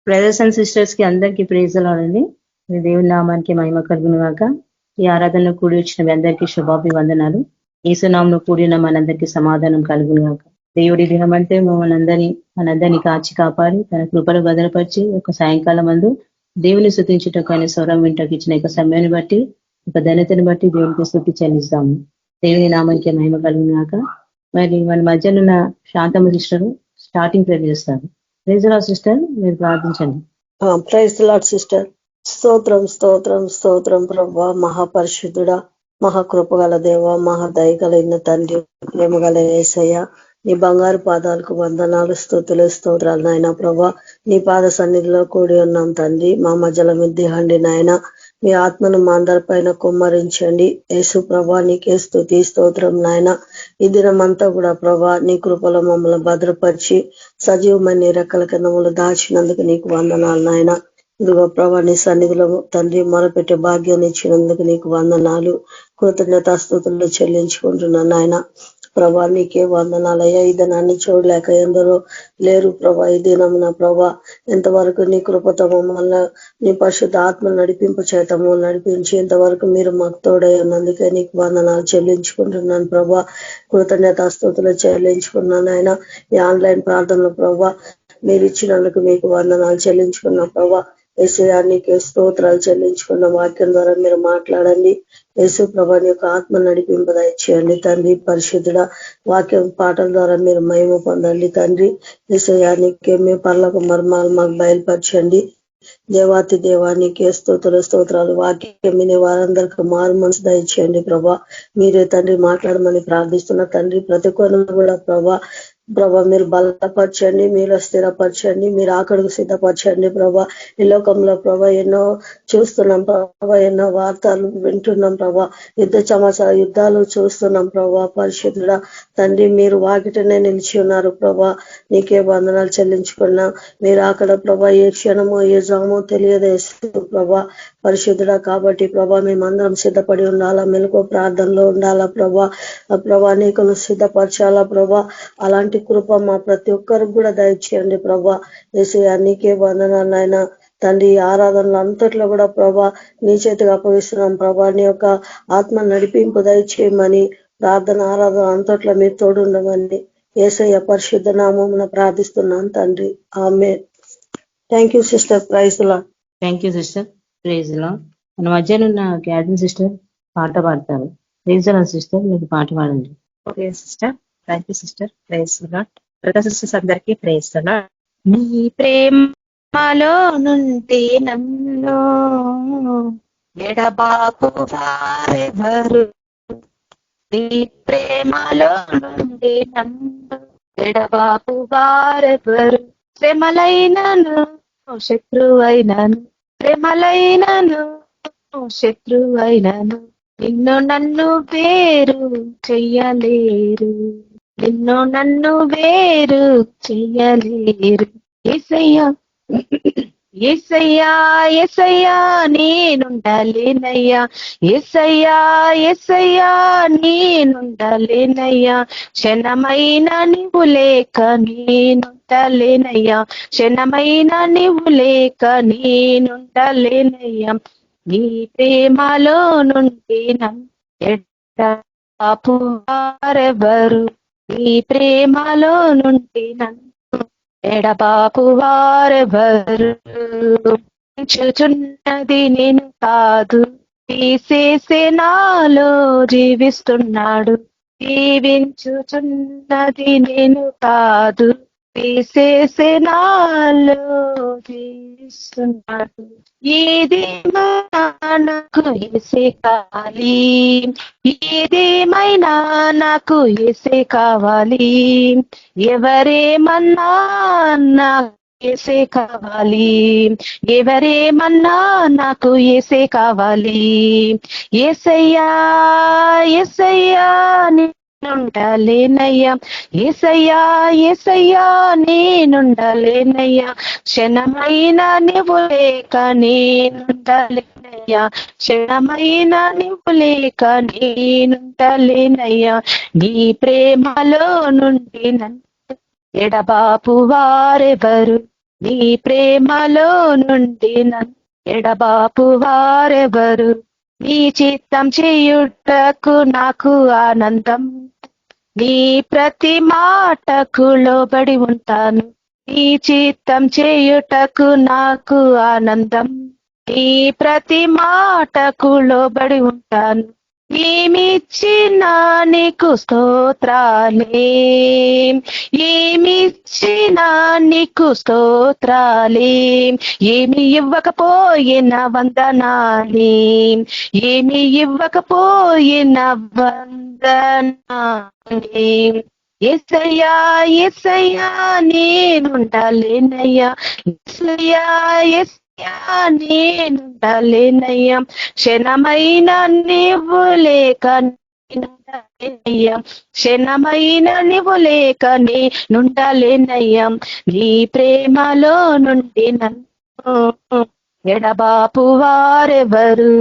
Brothers and sisters కి అందరికీ praise లాడండి. దేవుని నామానికి మహిమ కలుగును గాక. ఈ ఆరాధనలో కూడి వచ్చిన మీ అందరికీ శుభాభివందనాలు. యేసునామంలో కూడి ఉన్న మనందరికీ సమాధానం కలుగును గాక. దేవుడి దినం అంటే మనందరినీ కాచి కాపాడి తన కృపను భద్రపరిచి ఒక సాయంకాలం మందు దేవుని స్తుతించుటకు ఆయన స్వరం వింటకు ఇచ్చిన యొక్క సమయాన్ని బట్టి ఒక ధన్యతను బట్టి దేవునికి స్తుతి చెల్లిస్తాము. దేవుని నామానికి మహిమ కలుగును గాక. మరి మన మధ్యలో ఉన్న శాంతమ్మ సిస్టర్ స్టార్టింగ్ ప్రేర్ చేస్తారు. ప్రైజ్ లార్డ్ సిస్టర్, మీరు ప్రార్థించండి. Praise lord sister. స్తోత్రం స్తోత్రం స్తోత్రం ప్రభా, మహాపరిశుద్ధుడా, మహాకృపగల దేవ, మహాదయగలిగిన తండ్రి, ప్రేమగల యేసయ్య, నీ బంగారు పాదాలకు వందనాలు, స్తుతులు, స్తోత్రాలు నాయన ప్రభా. నీ పాద సన్నిధిలో కూడి ఉన్నాం తండ్రి. మా మధ్యలో మిద్దిహండి నాయన, మీ ఆత్మను మా అందరిపైన కుమ్మరించండి. యేసు ప్రభా, నీకే స్తుతి స్తోత్రం నాయన. ఈ దినమంతా కూడా ప్రభా, నీ కృపలో మమ్మల్ని భద్రపరిచి సజీవమైన రెక్కల కింద దాచినందుకు నీకు వందనాలు నాయన. ఇదిగో ప్రభా, నీ సన్నిధిలో తండ్రి మొరపెట్టే భాగ్యాన్ని ఇచ్చినందుకు నీకు వందనాలు, కృతజ్ఞతాస్తుతులు చెల్లించుకుంటున్నాను నాయన. ప్రభా, నీకే వందనాలయ్యా. ఈ దినాన్ని చూడలేక ఎందరో లేరు ప్రభా. ఈ దినమున ప్రభా, ఎంతవరకు నీ కృపతో మమ్మల్ని నీ పరిశుద్ధ ఆత్మ నడిపింపు చేతము నడిపించి ఇంతవరకు మీరు మాకు తోడై ఉన్నందుకే నీకు వందనాలు చెల్లించుకుంటున్నాను ప్రభా. కృతజ్ఞతాస్తుతులు చెల్లించుకున్నాను ఆయన. ఈ ఆన్లైన్ ప్రార్థనలో ప్రభా, మీరు ఇచ్చినందుకు మీకు వందనాలు చెల్లించుకున్నాం ప్రభా. యేసయ్యానికి స్తోత్రాలు చెల్లించుకున్న వాక్యం ద్వారా మీరు మాట్లాడండి. యేసు ప్రభాని యొక్క ఆత్మ నడిపింపు దయచేయండి తండ్రి. పరిశుద్ధుడ, వాక్యం పాటల ద్వారా మీరు మహిమ పొందండి తండ్రి. యేసయ్యానికి మీ పర్లకు మర్మాలు మాకు బయలుపరచండి. దేవాతి దేవానికి స్తోత్రాలు. వాక్యం వినే వారందరికీ మారు మనసు దయచేయండి ప్రభా. మీరే తండ్రి మాట్లాడమని ప్రార్థిస్తున్న తండ్రి. ప్రతి కొను కూడా ప్రభా మీరు బలపరచండి, మీరు స్థిరపరచండి, మీరు ఆకడుకు సిద్ధపరచండి ప్రభా. ఈ లోకంలో ప్రభా ఎన్నో చూస్తున్నాం ప్రభా, ఎన్నో వార్తలు వింటున్నాం ప్రభా, యుద్ధాలు చూస్తున్నాం ప్రభా. పరిశుద్ధుడా తండ్రి, మీరు వాకిటనే నిలిచి ఉన్నారు ప్రభా. నీకే వందనాలు చెల్లించుకున్నా. మీరు అక్కడ ప్రభా ఏ క్షణమో ఏ జామో తెలియదేస్తూ ప్రభా. పరిశుద్ధుడా కాబట్టి ప్రభా, మేమందరం సిద్ధపడి ఉండాలా, మెలకువ ప్రార్థనలో ఉండాలా ప్రభా. నీకు సిద్ధపరచాలా ప్రభా. అలాంటి కృప మా ప్రతి ఒక్కరికి కూడా దయచేయండి ప్రభా. యేసయ్యా నీకే వందనాలు నాయనా. తండ్రి, ఆరాధనలు అంతట్లో కూడా ప్రభా నీ చేతిగా అప్పగిస్తున్నాం ప్రభా. నీ యొక్క ఆత్మ నడిపింపు దయచేయమని, ప్రార్థన ఆరాధన అంతట్లో మీరు తోడుండమని యేసయ్య పరిశుద్ధ నామమున ప్రార్థిస్తున్నాను తండ్రి. Amen. Thank you sister. Praise lord. Thank you sister. Praise lord. మన మధ్యలో ఉన్న క్యాథరిన్ సిస్టర్ పాట పాడతారు. ప్రైజ్ లార్డ్ సిస్టర్, మీరు పాట పాడండి. Okay sister. Thank you sister. Praise lord. Brothers sisters అందరికీ ప్రైజ్ లార్డ్. నీ ప్రేమలో నుండి నన్ను ఎడబాపు వారెవరు, నీ ప్రేమలో నుండి నన్ను ఎడబాపు వారెవరు, శ్రమలైనను శత్రువైనను, శ్రమలైనను శత్రువైనను, నిన్ను నన్ను వేరు చెయ్యలేరు, నిన్ను నన్ను వేరు చెయ్యలేరు. యేసయ్యా యేసయ్యా యేసయ్యా నేనుండలేనయ్యా, యేసయ్యా యేసయ్యా నేనుండలేనయ్యా, క్షణమైన నీవు లేక నేనుండలేనయ్యా, క్షణమైన నీవు లేక నేనుండలేనయ్యా. నీ ప్రేమలో నుండి నన్ను ఎడబాపు వారెవరు, నీ ప్రేమలో నుండి నన్ను ఎడబాపు వారెవరు, చూచున్నది నేను కాదు, తీసేసే నాలో జీవిస్తున్నాడు, జీవించుచున్నది నేను కాదు, తీసేసే నాలో జీవిస్తున్నాడు. ఏదేమైనా నాకు యేసే కావాలి, ఏదేమైనా నాకు యేసే కావాలి, ఎవరేమన్నా నాకు యేసే కావాలి, ఎవరేమన్నా నాకు యేసే కావాలి. యేసయ్యా యేసయ్యా నేనుండలేనయ్యా, యేసయ్యా యేసయ్యా నేనుండలేనయ్యా, క్షణమైన నీవు లేక నేనుండలేనయ్యా, క్షణమైన నీవు లేక నేనుండలేనయ్యా. నీ ప్రేమలో నుండి నన్ను ఎడబాపు వారెవరు, నీ ప్రేమలో నుండి నన్ను ఎడబాపు వారెవరు, నీ చిత్తం చేయుటకు నాకు ఆనందం, నీ ప్రతి మాటకు లోబడి ఉంటాను, నీ చిత్తం చేయుటకు నాకు ఆనందం, నీ ప్రతి మాటకు లోబడి ఉంటాను, ఏమిచ్చినా నీకు స్తోత్రాలే, ఏమిచ్చినా నీకు స్తోత్రాలే, ఏమి ఇవ్వకపోయినా వందనాలే, ఏమి ఇవ్వకపోయినా వందనాలే. యేసయ్యా యేసయ్యా నేనుండాలేనయ్యా, యేసయ్యా యేసయ్యా నేనుండాలేనయ్యా, క్షణమైన నీవు లేక నేనుండాలేనయ్యా, క్షణమైన నీవు లేక నేనుండాలేనయ్యా, నీ ప్రేమలో నుండి నన్ను ఎడబాపు వారెవరు,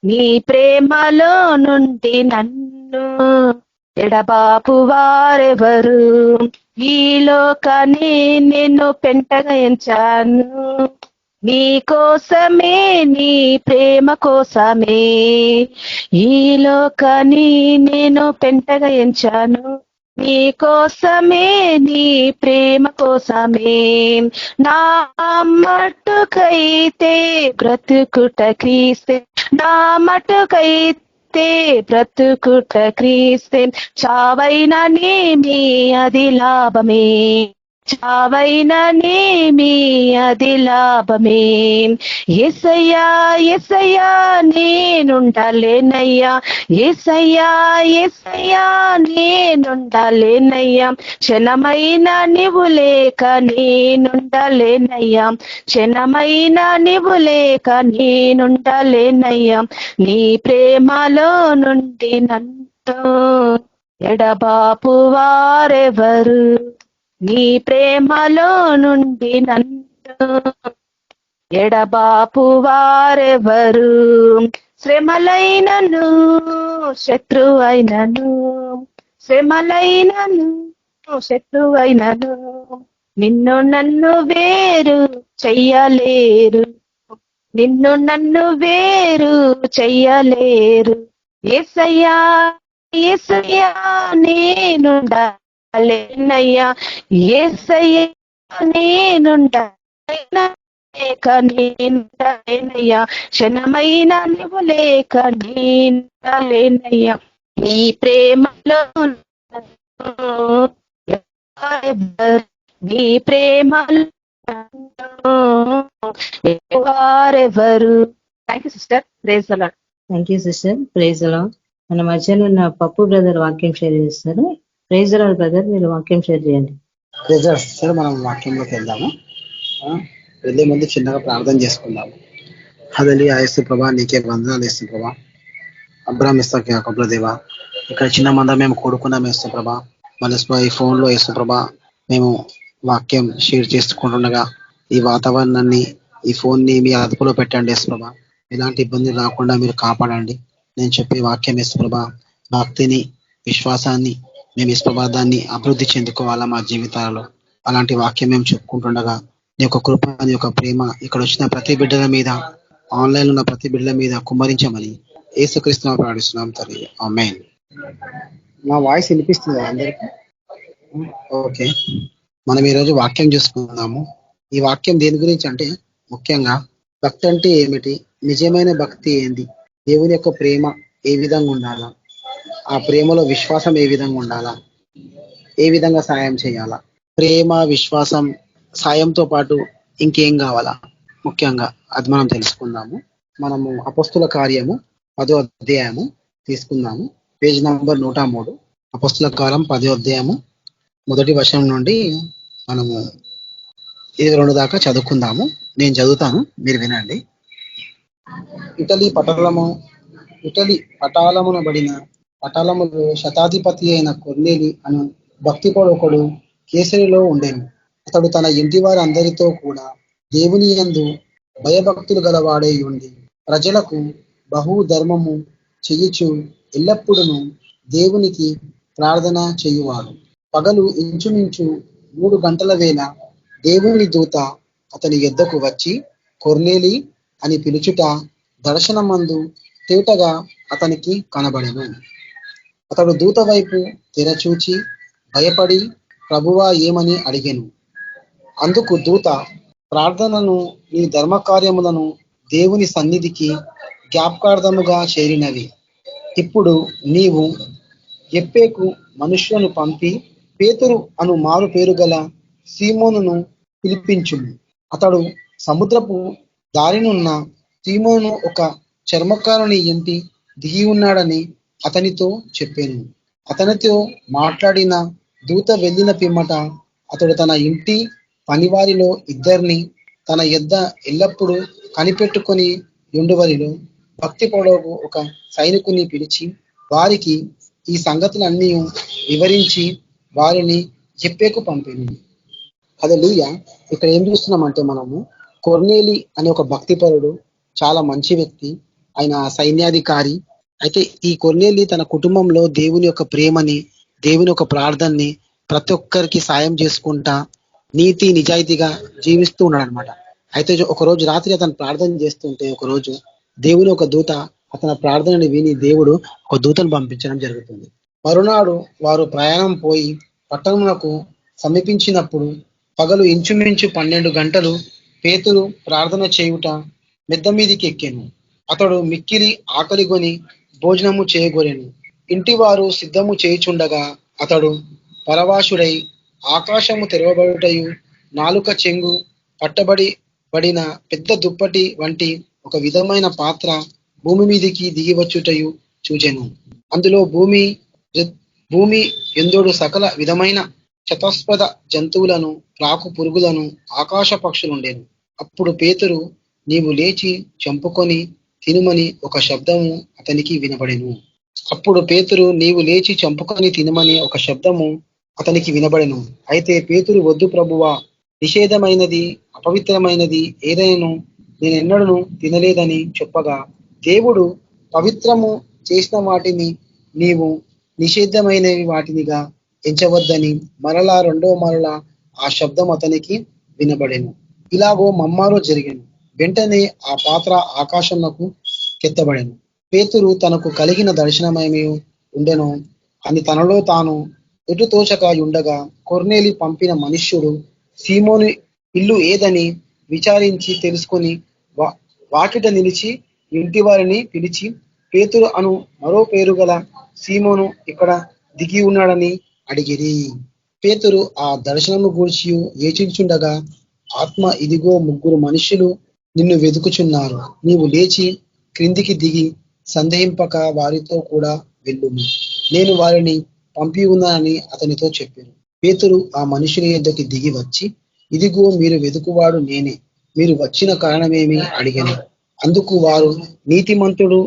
నీ ప్రేమలో నుండి నన్ను ఎడబాపు వారెవరు, ఈ లోకాన్ని నేను పెంటగా ఎంచాను, నీ కోసమే నీ ప్రేమ కోసమే, ఈ లోకాన్ని నేను పెంటగా ఎంచాను, నీ కోసమే నీ ప్రేమ కోసమే, నా మట్టుకైతే బ్రతుకుట క్రీస్తే, నా మట్టుకైతే బ్రతుకుట క్రీస్తే, చావైనా నేమి అది లాభమే, చావైనా నేమి అది లాభమే, యేసయ్యా యేసయ్యా నేనుండాలేనయ్యా, యేసయ్యా యేసయ్యా నేనుండాలేనయ్యా, క్షణమైన నీవు లేక నేనుండాలేనయ్యా, క్షణమైన నీవు లేక నేనుండాలేనయ్యా, నీ ప్రేమలో నుండి నన్ను ఎడబాపు వారెవరు, నీ ప్రేమలో నుండి నన్ను ఎడబాపు వారెవరు, శ్రమలైనను శత్రువైనను, శ్రమలైనను శత్రువైనను నిన్ను నన్ను వేరు చెయ్యలేరు, నిన్ను నన్ను వేరు చెయ్యలేరు, యేసయ్యా యేసయ్యా నేనుండాలేనయ్యా, యేసయ్యా నేనుండాలేనయ్యా, క్షణమైన నువ్వు లేక నేనుండాలేనయ్యా, నీ ప్రేమలో నీ ప్రేమలో వారెవరు. Thank you sister, praise the lord. Thank you sister, praise the lord. మన మధ్యలో ఉన్న పప్పు బ్రదర్ వాక్యం షేర్ చేస్తారు. ప్రైజ్ ది లార్డ్ బ్రదర్, మీరు వాక్యం షేర్ చేయండి. ప్రైజ్ ది లార్డ్ సిస్టర్, మనం వాక్యంలోకి వెళ్దాము. వెళ్ళే ముందు చిన్నగా ప్రార్థన చేసుకుందాము. హల్లెలూయా. యేసు ప్రభా నీకే వందనాలు యేసు ప్రభా. అబ్రాహాము ఇస్సాకు యాకోబుల దేవా, ఇక్కడ చిన్న మంద మేము కూడుకున్నాం యేసు ప్రభా. మన ఈ ఫోన్ లో యేసు ప్రభా మేము వాక్యం షేర్ చేసుకుంటుండగా ఈ వాతావరణాన్ని, ఈ ఫోన్ ని మీ అదుపులో పెట్టండి యేసు ప్రభా. ఎలాంటి ఇబ్బంది రాకుండా మీరు కాపాడండి. నేను చెప్పే వాక్యం యేసు ప్రభా భక్తిని, విశ్వాసాన్ని మేము యేసు ప్రభా దాన్ని అభివృద్ధి చెందుకోవాలా మా జీవితాలలో. అలాంటి వాక్యం మేము చెప్పుకుంటుండగా నీ యొక్క కృప, నీ యొక్క ప్రేమ ఇక్కడ వచ్చిన ప్రతి బిడ్డల మీద, ఆన్లైన్ ఉన్న ప్రతి బిడ్డల మీద కుమ్మరించమని యేసుక్రీస్తును ప్రార్థిస్తున్నాం తండ్రి, ఆమేన్. నా వాయిస్ వినిపిస్తుంది అందరికీ? ఓకే. మనం ఈరోజు వాక్యం చూసుకుందాము. ఈ వాక్యం దేని గురించి అంటే, ముఖ్యంగా భక్తి అంటే ఏమిటి, నిజమైన భక్తి ఏంది, దేవుని యొక్క ప్రేమ ఏ విధంగా ఉండాలా, ఆ ప్రేమలో విశ్వాసం ఏ విధంగా ఉండాలా, ఏ విధంగా సాయం చేయాలా, ప్రేమ విశ్వాసం సాయంతో పాటు ఇంకేం కావాలా, ముఖ్యంగా అది మనం తెలుసుకుందాము. మనము అపొస్తల కార్యము 10వ అధ్యాయము తీసుకుందాము. Page number 103. అపొస్తల కార్యం 10వ అధ్యాయము మొదటి వచనం నుండి మనము 22 దాకా చదువుకుందాము. నేను చదువుతాను, మీరు వినండి. ఇటలీ పటాలమునబడిన పటాలములో శతాధిపతి అయిన కొర్నేలి అను భక్తిపడు ఒకడు కేసరిలో ఉండెను. అతడు తన ఇంటి వారందరితో కూడా దేవుని యందు భయభక్తులు గలవాడై ఉండి ప్రజలకు బహు ధర్మము చెయ్యుచు ఎల్లప్పుడూ దేవునికి ప్రార్థన చేయువాడు. పగలు ఇంచుమించు 3 గంటల వేళ దేవుని దూత అతని యొద్దకు వచ్చి కొర్నేలి అని పిలుచుట దర్శనమందు తేటగా అతనికి కనబడెను. అతడు దూత వైపు తెరచూచి భయపడి ప్రభువా ఏమని అడిగాను. అందుకు దూత, ప్రార్థనను నీ ధర్మకార్యములను దేవుని సన్నిధికి జ్ఞాపకార్థముగా చేరినవి. ఇప్పుడు నీవు ఎప్పేకు మనుష్యులను పంపి పేతురు అను మారు పేరు గల సీమోనును పిలిపించుము. అతడు సముద్రపు దారినున్న సీమోను ఒక చర్మకారుని ఇంటి దిగి ఉన్నాడని అతనితో చెప్పాను. అతనితో మాట్లాడిన దూత వెళ్ళిన పిమ్మట అతడు తన ఇంటి పనివారిలో ఇద్దరిని తన యొద్ద ఎల్లప్పుడూ కనిపెట్టుకొని ఉండువరిలో భక్తి పొడవు ఒక సైనికుని పిలిచి వారికి ఈ సంగతులన్నీ వివరించి వారిని చెప్పేకు పంపింది. హల్లెలూయా. ఇక్కడ ఏం చూస్తున్నామంటే మనము కొర్నేలి అనే ఒక భక్తిపరుడు, చాలా మంచి వ్యక్తి, ఆయన సైన్యాధికారి. అయితే ఈ కొర్నేలి తన కుటుంబంలో దేవుని యొక్క ప్రేమని, దేవుని యొక్క ప్రార్థనని ప్రతి ఒక్కరికి సాయం చేసుకుంటా నీతి నిజాయితీగా జీవిస్తూ ఉన్నాడు అనమాట. అయితే ఒకరోజు రాత్రి అతను ప్రార్థన చేస్తుంటే ఒకరోజు దేవుని ఒక దూత అతని ప్రార్థనని విని దేవుడు ఒక దూతను పంపించడం జరుగుతుంది. మరునాడు వారు ప్రయాణం పోయి పట్టణమునకు సమీపించినప్పుడు పగలు ఇంచుమించు 12 గంటలు పేతురు ప్రార్థన చేయుట మెద్ద మీదికి ఎక్కాను. అతడు మిక్కిలి ఆకలిగొని భోజనము చేయగోరెను. ఇంటి వారు సిద్ధము చేయుచుండగా అతడు పరవాశుడై ఆకాశము తెరవబడుటయు నాలుక చెంగు పట్టబడిన పెద్ద దుప్పటి వంటి ఒక విధమైన పాత్ర భూమి మీదికి దిగివచ్చుటయు చూచెను. అందులో భూమి ఎందోడు సకల విధమైన చతుస్పద జంతువులను, ప్రాకు పురుగులను, ఆకాశ పక్షులుండెను. అప్పుడు పేతురు, నీవు లేచి చంపుకొని తినుమని ఒక శబ్దము అతనికి వినబడెను. అయితే పేతురు, వద్దు ప్రభువా, నిషేధమైనది అపవిత్రమైనది ఏదైనా నేనెన్నడూ తినలేదని చెప్పగా, దేవుడు పవిత్రము చేసిన వాటిని నీవు నిషేధమైనవి వాటినిగా ఎంచవద్దని మరలా రెండో మరలా ఆ శబ్దం అతనికి వినబడెను. ఇలాగో మమ్మారో జరిగెను. వెంటనే ఆ పాత్ర ఆకాశంలోకి కెత్తబడెను. పేతురు తనకు కలిగిన దర్శనమేమి ఉండెనో అని తనలో తాను ఎటు తోచక ఉండగా, కొర్నేలి పంపిన మనుష్యుడు సీమోను ఇల్లు ఏదని విచారించి తెలుసుకొని వాకిట నిలిచి ఇంటి వారిని పిలిచి, పేతురు అను మరో పేరు గల సీమోను ఇక్కడ దిగి ఉన్నాడని అడిగిరి. పేతురు ఆ దర్శనము గూర్చి యోచించుండగా ఆత్మ, ఇదిగో 3 మనుషులు నిన్ను వెతుకుచున్నారు. నీవు లేచి క్రిందికి దిగి సందేహింపక వారితో కూడా వెళ్ళుము. నేను వారిని పంపి ఉన్నానని అతనితో చెప్పాను. పేతురు ఆ మనుషుల యొద్దకు దిగి వచ్చి, ఇదిగో మీరు వెతుకువాడు నేనే, మీరు వచ్చిన కారణమేమి అడిగాను. అందుకు వారు, నీతిమంతుడు,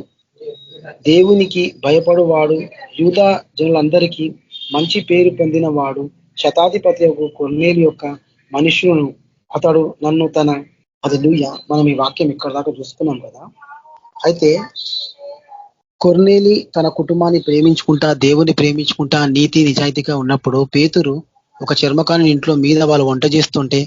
దేవునికి భయపడువాడు, యూదా జనులందరికీ మంచి పేరు పొందిన వాడు, శతాధిపతి కొర్నేలి యొక్క మనుషులను అతడు నన్ను తన హల్లెలూయా. మనం ఈ వాక్యం ఇక్కడ దాకా చూసుకున్నాం కదా. అయితే కొర్నేలి తన కుటుంబాన్ని ప్రేమించుకుంటా, దేవుని ప్రేమించుకుంటా, నీతి నిజాయితీగా ఉన్నప్పుడు పేతురు ఒక చర్మకారుని ఇంట్లో మీద వాళ్ళు వంట చేస్తుంటే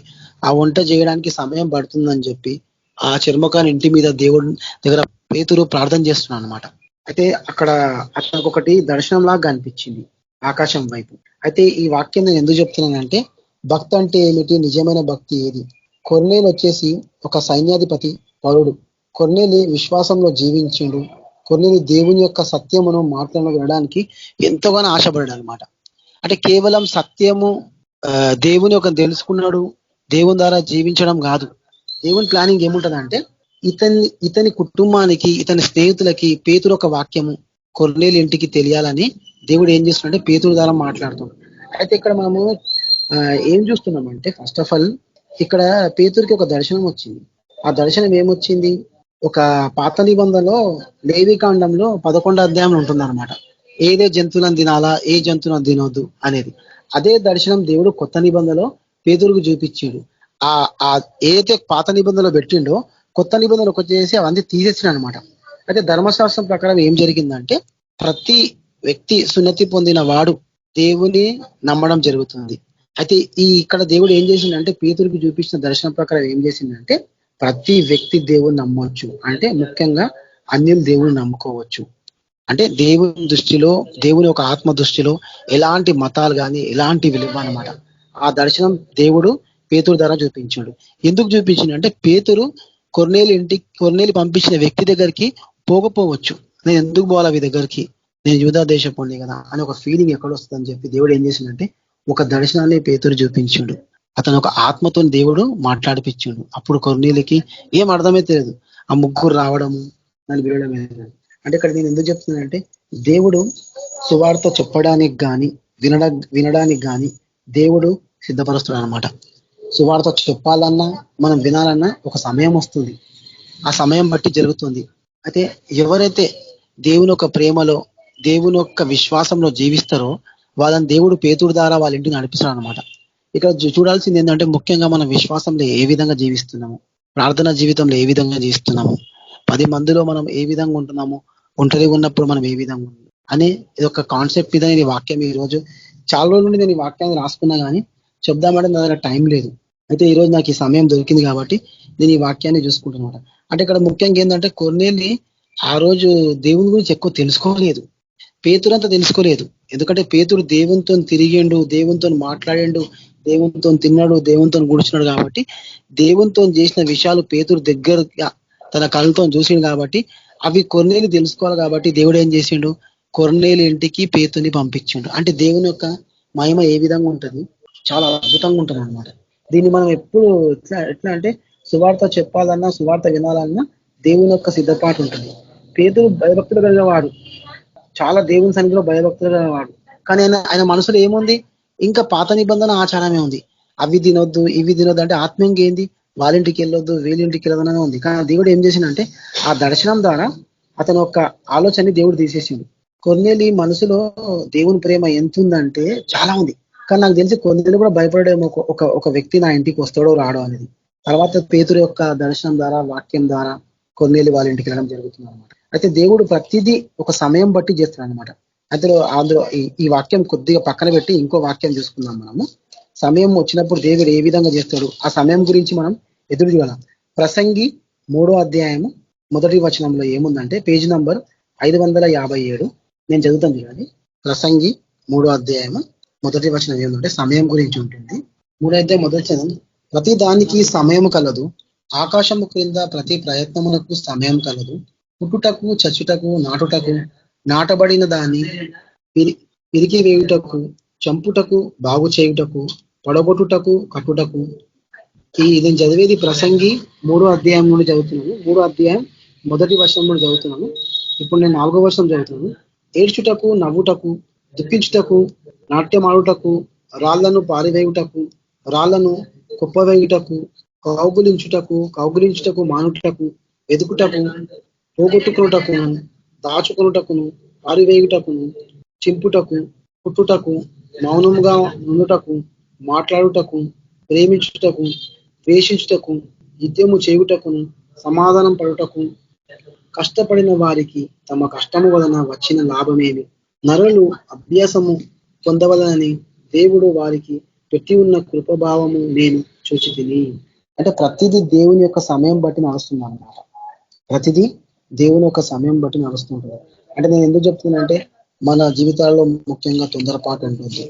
ఆ వంట చేయడానికి సమయం పడుతుందని చెప్పి ఆ చర్మకారుని ఇంటి మీద దేవుడి దగ్గర పేతురు ప్రార్థన చేస్తున్నాడు అనమాట. అయితే అక్కడ అతనికి ఒకటి దర్శనంలాగా అనిపించింది ఆకాశం వైపు. అయితే ఈ వాక్యం నేను ఎందుకు చెప్తున్నానంటే, భక్తి అంటే ఏమిటి, నిజమైన భక్తి ఏది? కొర్నేలి వచ్చేసి ఒక సైన్యాధిపతి పౌరుడు. కొర్నేలి విశ్వాసంలో జీవించిండు. కొర్నేలి దేవుని యొక్క సత్యమును మాటలను వినడానికి ఎంతగానో ఆశపడ్డాడు అనమాట. అంటే కేవలం సత్యము దేవుని యొక్క తెలుసుకున్నాడు, దేవుని ద్వారా జీవించడం కాదు. దేవుని ప్లానింగ్ ఏముంటదంటే, ఇతని కుటుంబానికి, ఇతని స్నేహితులకి పేతురు ఒక వాక్యము కొర్నేలి ఇంటికి తెలియాలని దేవుడు ఏం చేస్తున్నాడంటే పేతురు ద్వారా మాట్లాడుతున్నాడు. అయితే ఇక్కడ మనము ఏం చూస్తున్నామంటే, ఫస్ట్ ఆఫ్ ఆల్ ఇక్కడ పేతురికి ఒక దర్శనం వచ్చింది. ఆ దర్శనం ఏమొచ్చింది? ఒక పాత నిబంధనలో లేవికాండంలో 11వ అధ్యాయం ఉంటుంది అనమాట. ఏదే జంతువులను తినాలా, ఏ జంతువులను తినొద్దు అనేది. అదే దర్శనం దేవుడు కొత్త నిబంధనలో పేతురుకు చూపించాడు. ఏదైతే పాత నిబంధనలో పెట్టిండో కొత్త నిబంధనలకు వచ్చేసి అవన్నీ తీసేసిన అనమాట. అయితే ధర్మశాస్త్రం ప్రకారం ఏం జరిగిందంటే, ప్రతి వ్యక్తి సున్నతి పొందిన వాడు దేవుని నమ్మడం జరుగుతుంది. అయితే ఇక్కడ దేవుడు ఏం చేసిండంటే పేతురుకి చూపించిన దర్శనం ప్రకారం ఏం చేసిందంటే ప్రతి వ్యక్తి దేవుని నమ్మవచ్చు, అంటే ముఖ్యంగా అన్యులు దేవుని నమ్ముకోవచ్చు. అంటే దేవుని దృష్టిలో, దేవుని ఒక ఆత్మ దృష్టిలో ఎలాంటి మతాలు కానీ ఎలాంటి విలువ అనమాట. ఆ దర్శనం దేవుడు పేతురు ద్వారా చూపించాడు. ఎందుకు చూపించిండు అంటే పేతురు కొర్నేలి పంపించిన వ్యక్తి దగ్గరికి పోకపోవచ్చు. నేను ఎందుకు పోవాలి అవి దగ్గరికి, నేను యూదా దేశపోండి కదా అని ఒక ఫీలింగ్ ఎక్కడ వస్తుందని చెప్పి దేవుడు ఏం చేసిందంటే ఒక దర్శనాన్ని పేతురు చూపించాడు. అతను ఒక ఆత్మతో దేవుడు మాట్లాడిపించాడు. అప్పుడు కొర్నేలికి ఏం అర్థమే తెలియదు. ఆ ముగ్గురు రావడము, నన్ను వినడమే. అంటే ఇక్కడ నేను ఎందుకు చెప్తున్నానంటే దేవుడు సువార్త చెప్పడానికి కానీ వినడానికి కానీ దేవుడు సిద్ధపరుస్తాడు అనమాట. సువార్త చెప్పాలన్నా మనం వినాలన్నా ఒక సమయం వస్తుంది, ఆ సమయం బట్టి జరుగుతుంది. అయితే ఎవరైతే దేవుని యొక్క ప్రేమలో, దేవుని యొక్క విశ్వాసంలో జీవిస్తారో వాళ్ళని దేవుడు పేతురు ద్వారా వాళ్ళ ఇంటిని నడిపిస్తాడు అనమాట. ఇక్కడ చూడాల్సింది ఏంటంటే ముఖ్యంగా మనం విశ్వాసంలో ఏ విధంగా జీవిస్తున్నాము, ప్రార్థనా జీవితంలో ఏ విధంగా జీవిస్తున్నాము, 10 మందిలో మనం ఏ విధంగా ఉంటున్నాము, ఒంటరిగా ఉన్నప్పుడు మనం ఏ విధంగా ఉన్నాం అనే ఒక కాన్సెప్ట్ మీద నేను వాక్యం ఈ రోజు చాలా రోజుల నుండి నేను ఈ వాక్యాన్ని రాసుకున్నా కానీ చెప్దామంటే నా దగ్గర టైం లేదు. అయితే ఈ రోజు నాకు ఈ సమయం దొరికింది కాబట్టి నేను ఈ వాక్యాన్ని చూసుకుంటున్నాను. అంటే ఇక్కడ ముఖ్యంగా ఏంటంటే కొర్నేలి ఆ రోజు దేవుని గురించి ఎక్కువ తెలుసుకోలేదు, పేతురు అంతా తెలుసుకోలేదు. ఎందుకంటే పేతురు దేవునితో తిరిగిండు, దేవునితో మాట్లాడిండు, దేవునితో తిన్నాడు, దేవునితో కూర్చున్నాడు కాబట్టి దేవునితో చేసిన విషయాలు పేతురు దగ్గరగా తన కళ్ళతో చూసిండు కాబట్టి అవి కొర్నేలి తెలుసుకోవాలి. కాబట్టి దేవుడు ఏం చేసిండు, కొర్నేలి ఇంటికి పేతుని పంపించిండు. అంటే దేవుని యొక్క మహిమ ఏ విధంగా ఉంటుంది, చాలా అద్భుతంగా ఉంటుంది అనమాట. దీన్ని మనం ఎప్పుడు ఎట్లా అంటే సువార్త చెప్పాలన్నా సువార్త వినాలన్నా దేవుని యొక్క సిద్ధపాటు ఉంటుంది. పేతురు భయభక్తులు కలిగినవాడు, చాలా దేవుని సన్నిధిలో భయభక్తులు కలిగినవాడు. కానీ ఆయన మనసులో ఏముంది, ఇంకా పాత నిబంధన ఆచారమే ఉంది. అవి తినొద్దు ఇవి తినొద్దు అంటే ఆత్మీయంగా ఏంది, వాళ్ళింటికి వెళ్ళొద్దు వీళ్ళింటికి వెళ్ళదనే ఉంది. కానీ దేవుడు ఏం చేసిందంటే ఆ దర్శనం ద్వారా అతని యొక్క ఆలోచనని దేవుడు తీసేసిండు. కొర్నేలి మనసులో దేవుని ప్రేమ ఎంత ఉందంటే చాలా ఉంది. కానీ నాకు తెలిసి కొర్నేలి కూడా భయపడేమో ఒక వ్యక్తి నా ఇంటికి వస్తాడో రాడో అనేది. తర్వాత పేతురు యొక్క దర్శనం ద్వారా, వాక్యం ద్వారా కొర్నేలి వాళ్ళ ఇంటికి వెళ్ళడం జరుగుతుంది అనమాట. అయితే దేవుడు ప్రతిదీ ఒక సమయం బట్టి చేస్తాడు అనమాట. అందులో ఈ వాక్యం కొద్దిగా పక్కన పెట్టి ఇంకో వాక్యం చూసుకుందాం మనము. సమయం వచ్చినప్పుడు దేవుడు ఏ విధంగా చేస్తాడు, ఆ సమయం గురించి మనం ఎదురు చూడాలి. ప్రసంగి 3వ అధ్యాయము 1వ వచనంలో ఏముందంటే పేజ్ నంబర్ 557 నేను చదువుతాను చూడండి. ప్రసంగి 3వ అధ్యాయము 1వ వచనం ఏముందంటే సమయం గురించి ఉంటుంది. 3వ అధ్యాయం 1వ వచనం, ప్రతి దానికి సమయం కలదు, ఆకాశము క్రింద ప్రతి ప్రయత్నమునకు సమయం కలదు, పుట్టుటకు చచ్చుటకు నాటుటకు, నాటబడిన దాన్ని పిరికి వేయుటకు, చంపుటకు బాగు చేయుటకు, పడగొట్టుటకు కట్టుటకు. నేను చదివేది ప్రసంగి 3వ అధ్యాయం నుండి చదువుతున్నాను. 3వ అధ్యాయం 1వ వచనం నుండి చదువుతున్నాను. ఇప్పుడు నేను 4వ వచనం చదువుతున్నాను. ఏడ్చుటకు నవ్వుటకు, దుఃఖించుటకు, నాట్యమాడుటకు, రాళ్లను పారివేయుటకు, రాళ్లను కుప్పవేయుటకు, కౌగులించుటకు మానుటకు, వెదుకుటకు, పోగొట్టుకునుటకును, దాచుకునుటకును, పారివేయుటకును, చింపుటకు, పుట్టుటకు, మౌనముగా నుండుటకు, మాట్లాడుటకు, ప్రేమించుటకు, ద్వేషించుటకు, యుద్ధము చేయుటకును, సమాధానం పడుటకు, కష్టపడిన వారికి తమ కష్టము వలన వచ్చిన లాభమేమి, నరులు అభ్యాసము పొందవలనని దేవుడు వారికి పెట్టి ఉన్న కృపభావము నేను చూచితిని. అంటే ప్రతిదీ దేవుని యొక్క సమయం బట్టి నడుస్తుంది అన్నమాట. ప్రతిదీ దేవుని యొక్క సమయం బట్టి నడుస్తుంటుంది. అంటే నేను ఎందుకు చెప్తున్నానంటే మన జీవితాల్లో ముఖ్యంగా తొందరపాటు ఉంటుంది.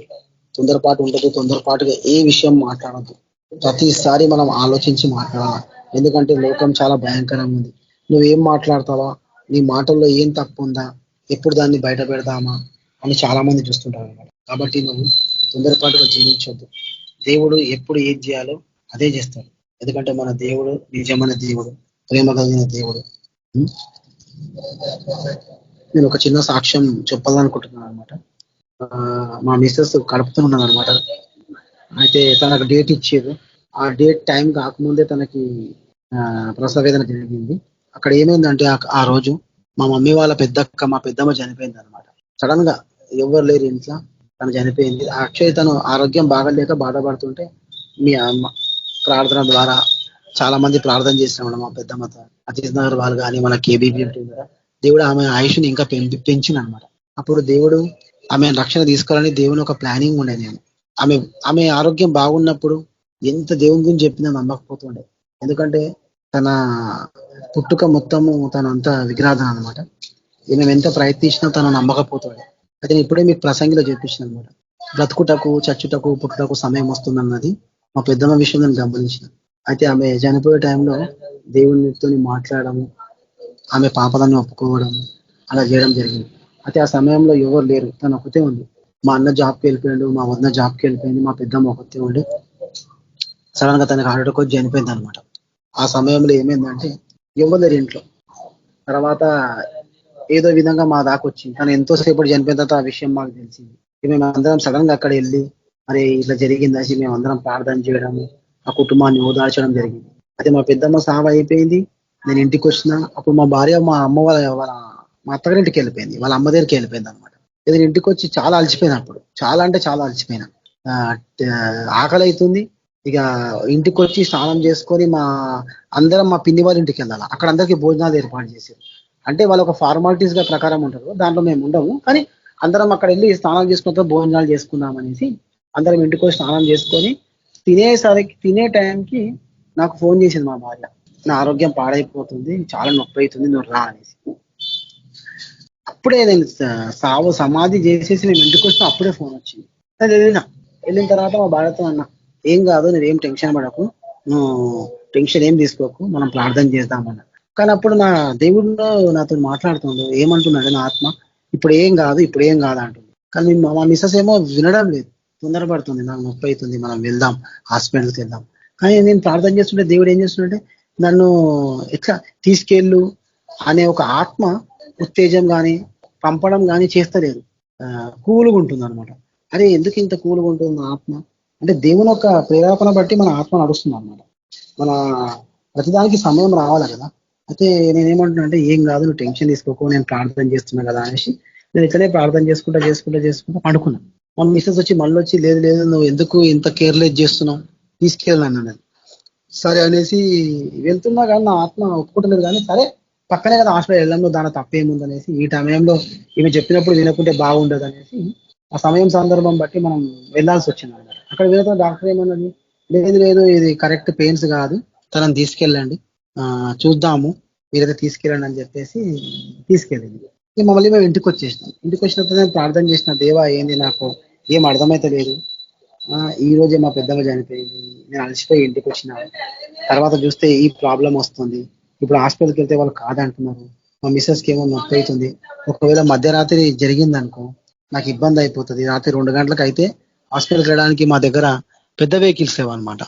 తొందరపాటుగా ఏ విషయం మాట్లాడద్దు. ప్రతిసారి మనం ఆలోచించి మాట్లాడాలి. ఎందుకంటే లోకం చాలా భయంకరంగా ఉంది. నువ్వేం మాట్లాడతావా, నీ మాటల్లో ఏం తప్పు ఉందా, ఎప్పుడు దాన్ని బయట పెడదామా అని చాలా మంది చూస్తుంటారు అన్నమాట. కాబట్టి నువ్వు తొందరపాటుగా జీవించొద్దు. దేవుడు ఎప్పుడు ఏది చేయాలో అదే చేస్తాడు. ఎందుకంటే మన దేవుడు నిజమైన దేవుడు, ప్రేమ కలిగిన దేవుడు. నేను ఒక చిన్న సాక్ష్యం చెప్పాలనుకుంటున్నాను అనమాట. మా మిస్సెస్ కడుపుతూ ఉన్నాను అనమాట. అయితే తనకు డేట్ ఇచ్చారు. ఆ డేట్ టైం కాకముందే తనకి ప్రసవేదన జరిగింది. అక్కడ ఏమైందంటే ఆ రోజు మా మమ్మీ వాళ్ళ పెద్దక్క, మా పెద్దమ్మ చనిపోయింది అనమాట. సడన్ గా ఎవరు లేరు ఇంట్లో, తను చనిపోయింది. యాక్చువల్లీ తను ఆరోగ్యం బాగలేక బాధపడుతుంటే మీ అమ్మ ప్రార్థన ద్వారా చాలా మంది ప్రార్థన చేసినాం మా పెద్దమ్మతో, అతీష్ నగర్ వాళ్ళు కానీ మన కేబీపీ కూడా దేవుడు ఆమె ఆయుష్ని ఇంకా పెంచింది అనమాట. అప్పుడు దేవుడు ఆమె రక్షణ తీసుకోవాలని దేవుని ఒక ప్లానింగ్ ఉండే. నేను ఆమె ఆమె ఆరోగ్యం బాగున్నప్పుడు ఎంత దేవుని గురించి చెప్పినా నమ్మకపోతుండే. ఎందుకంటే తన పుట్టుక మొత్తము తనంతా విగ్రహార్థన అనమాట. మేము ఎంత ప్రయత్నించినా తను నమ్మకపోతుండే. అయితే నేను ఇప్పుడే మీకు ప్రసంగిలో చూపించిన అనమాట. బ్రతుకుటకు చచ్చుటకు పుట్టుటకు సమయం వస్తుందన్నది మా పెద్దమ్మ విషయం నేను గమనించిన. అయితే ఆమె చనిపోయే టైంలో దేవునితో మాట్లాడము, ఆమె పాపలను ఒప్పుకోవడం అలా చేయడం జరిగింది. అయితే ఆ సమయంలో ఎవరు లేరు, తను ఒకతే ఉంది. మా అన్న జాబ్కి వెళ్ళిపోయాడు, మా వదిన జాబ్కి వెళ్ళిపోయింది, మా పెద్దమ్మ ఒకతే ఉండి సడన్ గా తనకి హార్ట్ అటాక్ వచ్చి చనిపోయింది అనమాట. ఆ సమయంలో ఏమైందంటే ఎవరు లేరు ఇంట్లో. తర్వాత ఏదో విధంగా మా దాకా వచ్చింది. తను ఎంతో సేపటి చనిపోయిన తర్వాత ఆ విషయం మాకు తెలిసింది. మేము అందరం సడన్ గా అక్కడ వెళ్ళి మరి ఇట్లా జరిగిందని మేము అందరం ప్రార్థన చేయడము, ఆ కుటుంబాన్ని ఓదార్చడం జరిగింది. అయితే మా పెద్దమ్మ సావ అయిపోయింది, నేను ఇంటికి వచ్చిన. అప్పుడు మా భార్య మా అమ్మ వాళ్ళ మా అత్తగారి ఇంటికి వెళ్ళిపోయింది, వాళ్ళ అమ్మ దగ్గరికి వెళ్ళిపోయింది అనమాట. నేను ఇంటికి వచ్చి చాలా అలసిపోయినా, అప్పుడు చాలా అంటే చాలా అలసిపోయినా. ఆకలి అవుతుంది. ఇక ఇంటికి వచ్చి స్నానం చేసుకొని అందరం మా పిన్ని వాళ్ళ ఇంటికి వెళ్ళాలి. అక్కడ అందరికీ భోజనాలు ఏర్పాటు చేశారు. అంటే వాళ్ళు ఒక ఫార్మాలిటీస్ గా ప్రకారం ఉంటారు, దాంట్లో మేము ఉండము. కానీ అందరం అక్కడ వెళ్ళి స్నానం చేసుకున్న భోజనాలు చేసుకుందాం అనేసి అందరం ఇంటికి వచ్చి స్నానం చేసుకొని తినే టైంకి నాకు ఫోన్ చేసింది మా భార్య. నా ఆరోగ్యం పాడైపోతుంది, చాలా నొప్పి అవుతుంది, నువ్వు రా అనేసి. అప్పుడే నేను సమాధి చేసేసి నేను ఇంటికి వచ్చిన అప్పుడే ఫోన్ వచ్చింది. నేను వెళ్ళిన తర్వాత మా భార్యతో అన్నా, ఏం కాదు, నువ్వేం టెన్షన్ పడకు, నువ్వు టెన్షన్ ఏం తీసుకోకు, మనం ప్రార్థన చేద్దామన్నా. కానీ అప్పుడు నా దేవుడు నాతో మాట్లాడుతుండు, ఏమంటున్నాడు నా ఆత్మ, ఇప్పుడు ఏం కాదు అంటుంది. కానీ మా మిస్సెస్ ఏమో వినడం లేదు, తొందరపడుతుంది, నాకు నొప్పి అవుతుంది, మనం వెళ్దాం, హాస్పిటల్కి వెళ్దాం. కానీ నేను ప్రార్థన చేస్తుంటే దేవుడు ఏం చేస్తుంటే నన్ను ఎట్లా తీసుకెళ్ళు అనే ఒక ఆత్మ ఉత్తేజం కానీ పంపడం కానీ చేస్తలేదు. కూలుగా ఉంటుంది అనమాట. అరే ఎందుకు ఇంత కూలుగా ఉంటుంది ఆత్మ అంటే దేవుని యొక్క ప్రేరేపణ బట్టి మన ఆత్మ నడుస్తుంది అనమాట. మన ప్రతిదానికి సమయం రావాలి కదా. అయితే నేనేమంటున్నా అంటే ఏం కాదు, నువ్వు టెన్షన్ తీసుకోకు, నేను ప్రార్థన చేస్తున్నా కదా అనేసి నేను ఇట్లనే ప్రార్థన చేసుకుంటా పడుకున్నా. మన మిస్సెస్ వచ్చి మళ్ళీ వచ్చి లేదు నువ్వు ఎందుకు ఇంత కేర్లెస్ చేస్తున్నావు, తీసుకెళ్ళాను అన్నది. సరే అనేసి వెళ్తున్నా కానీ నా ఆత్మ ఒప్పుకుంటలేదు. కానీ సరే పక్కనే కదా హాస్పిటల్ వెళ్ళడంలో దాని తప్పేముంది అనేసి, ఈ సమయంలో ఈమె చెప్పినప్పుడు వినకుంటే బాగుండదు అనేసి ఆ సమయం సందర్భం బట్టి మనం వెళ్ళాల్సి వచ్చింది అన్నమాట. అక్కడ వెళ్తే డాక్టర్ ఏమన్నది, లేదు ఇది కరెక్ట్ పెయిన్స్ కాదు, తనని తీసుకెళ్ళండి, చూద్దాము, మీరైతే తీసుకెళ్ళండి అని చెప్పేసి తీసుకెళ్ళింది. మమ్మల్ని మేము ఇంటికి వచ్చేసినాం. ఇంటికి వచ్చినప్పుడు నేను ప్రార్థన చేసిన, దేవా ఏంది నాకు ఏం అర్థమైతే లేదు, ఈ రోజే మా పెద్దమ్మ చనిపోయింది, నేను అలసిపోయి ఇంటికి వచ్చిన, తర్వాత చూస్తే ఈ ప్రాబ్లం వస్తుంది, ఇప్పుడు హాస్పిటల్కి వెళ్తే వాళ్ళు కాదంటున్నారు, మా మిస్సెస్కి ఏమో నొప్పి అవుతుంది, ఒకవేళ మధ్యరాత్రి జరిగింది అనుకో నాకు ఇబ్బంది అయిపోతుంది, రాత్రి 2 గంటలకు అయితే హాస్పిటల్కి వెళ్ళడానికి మా దగ్గర పెద్ద వెహికల్స్ లేవు అనమాట,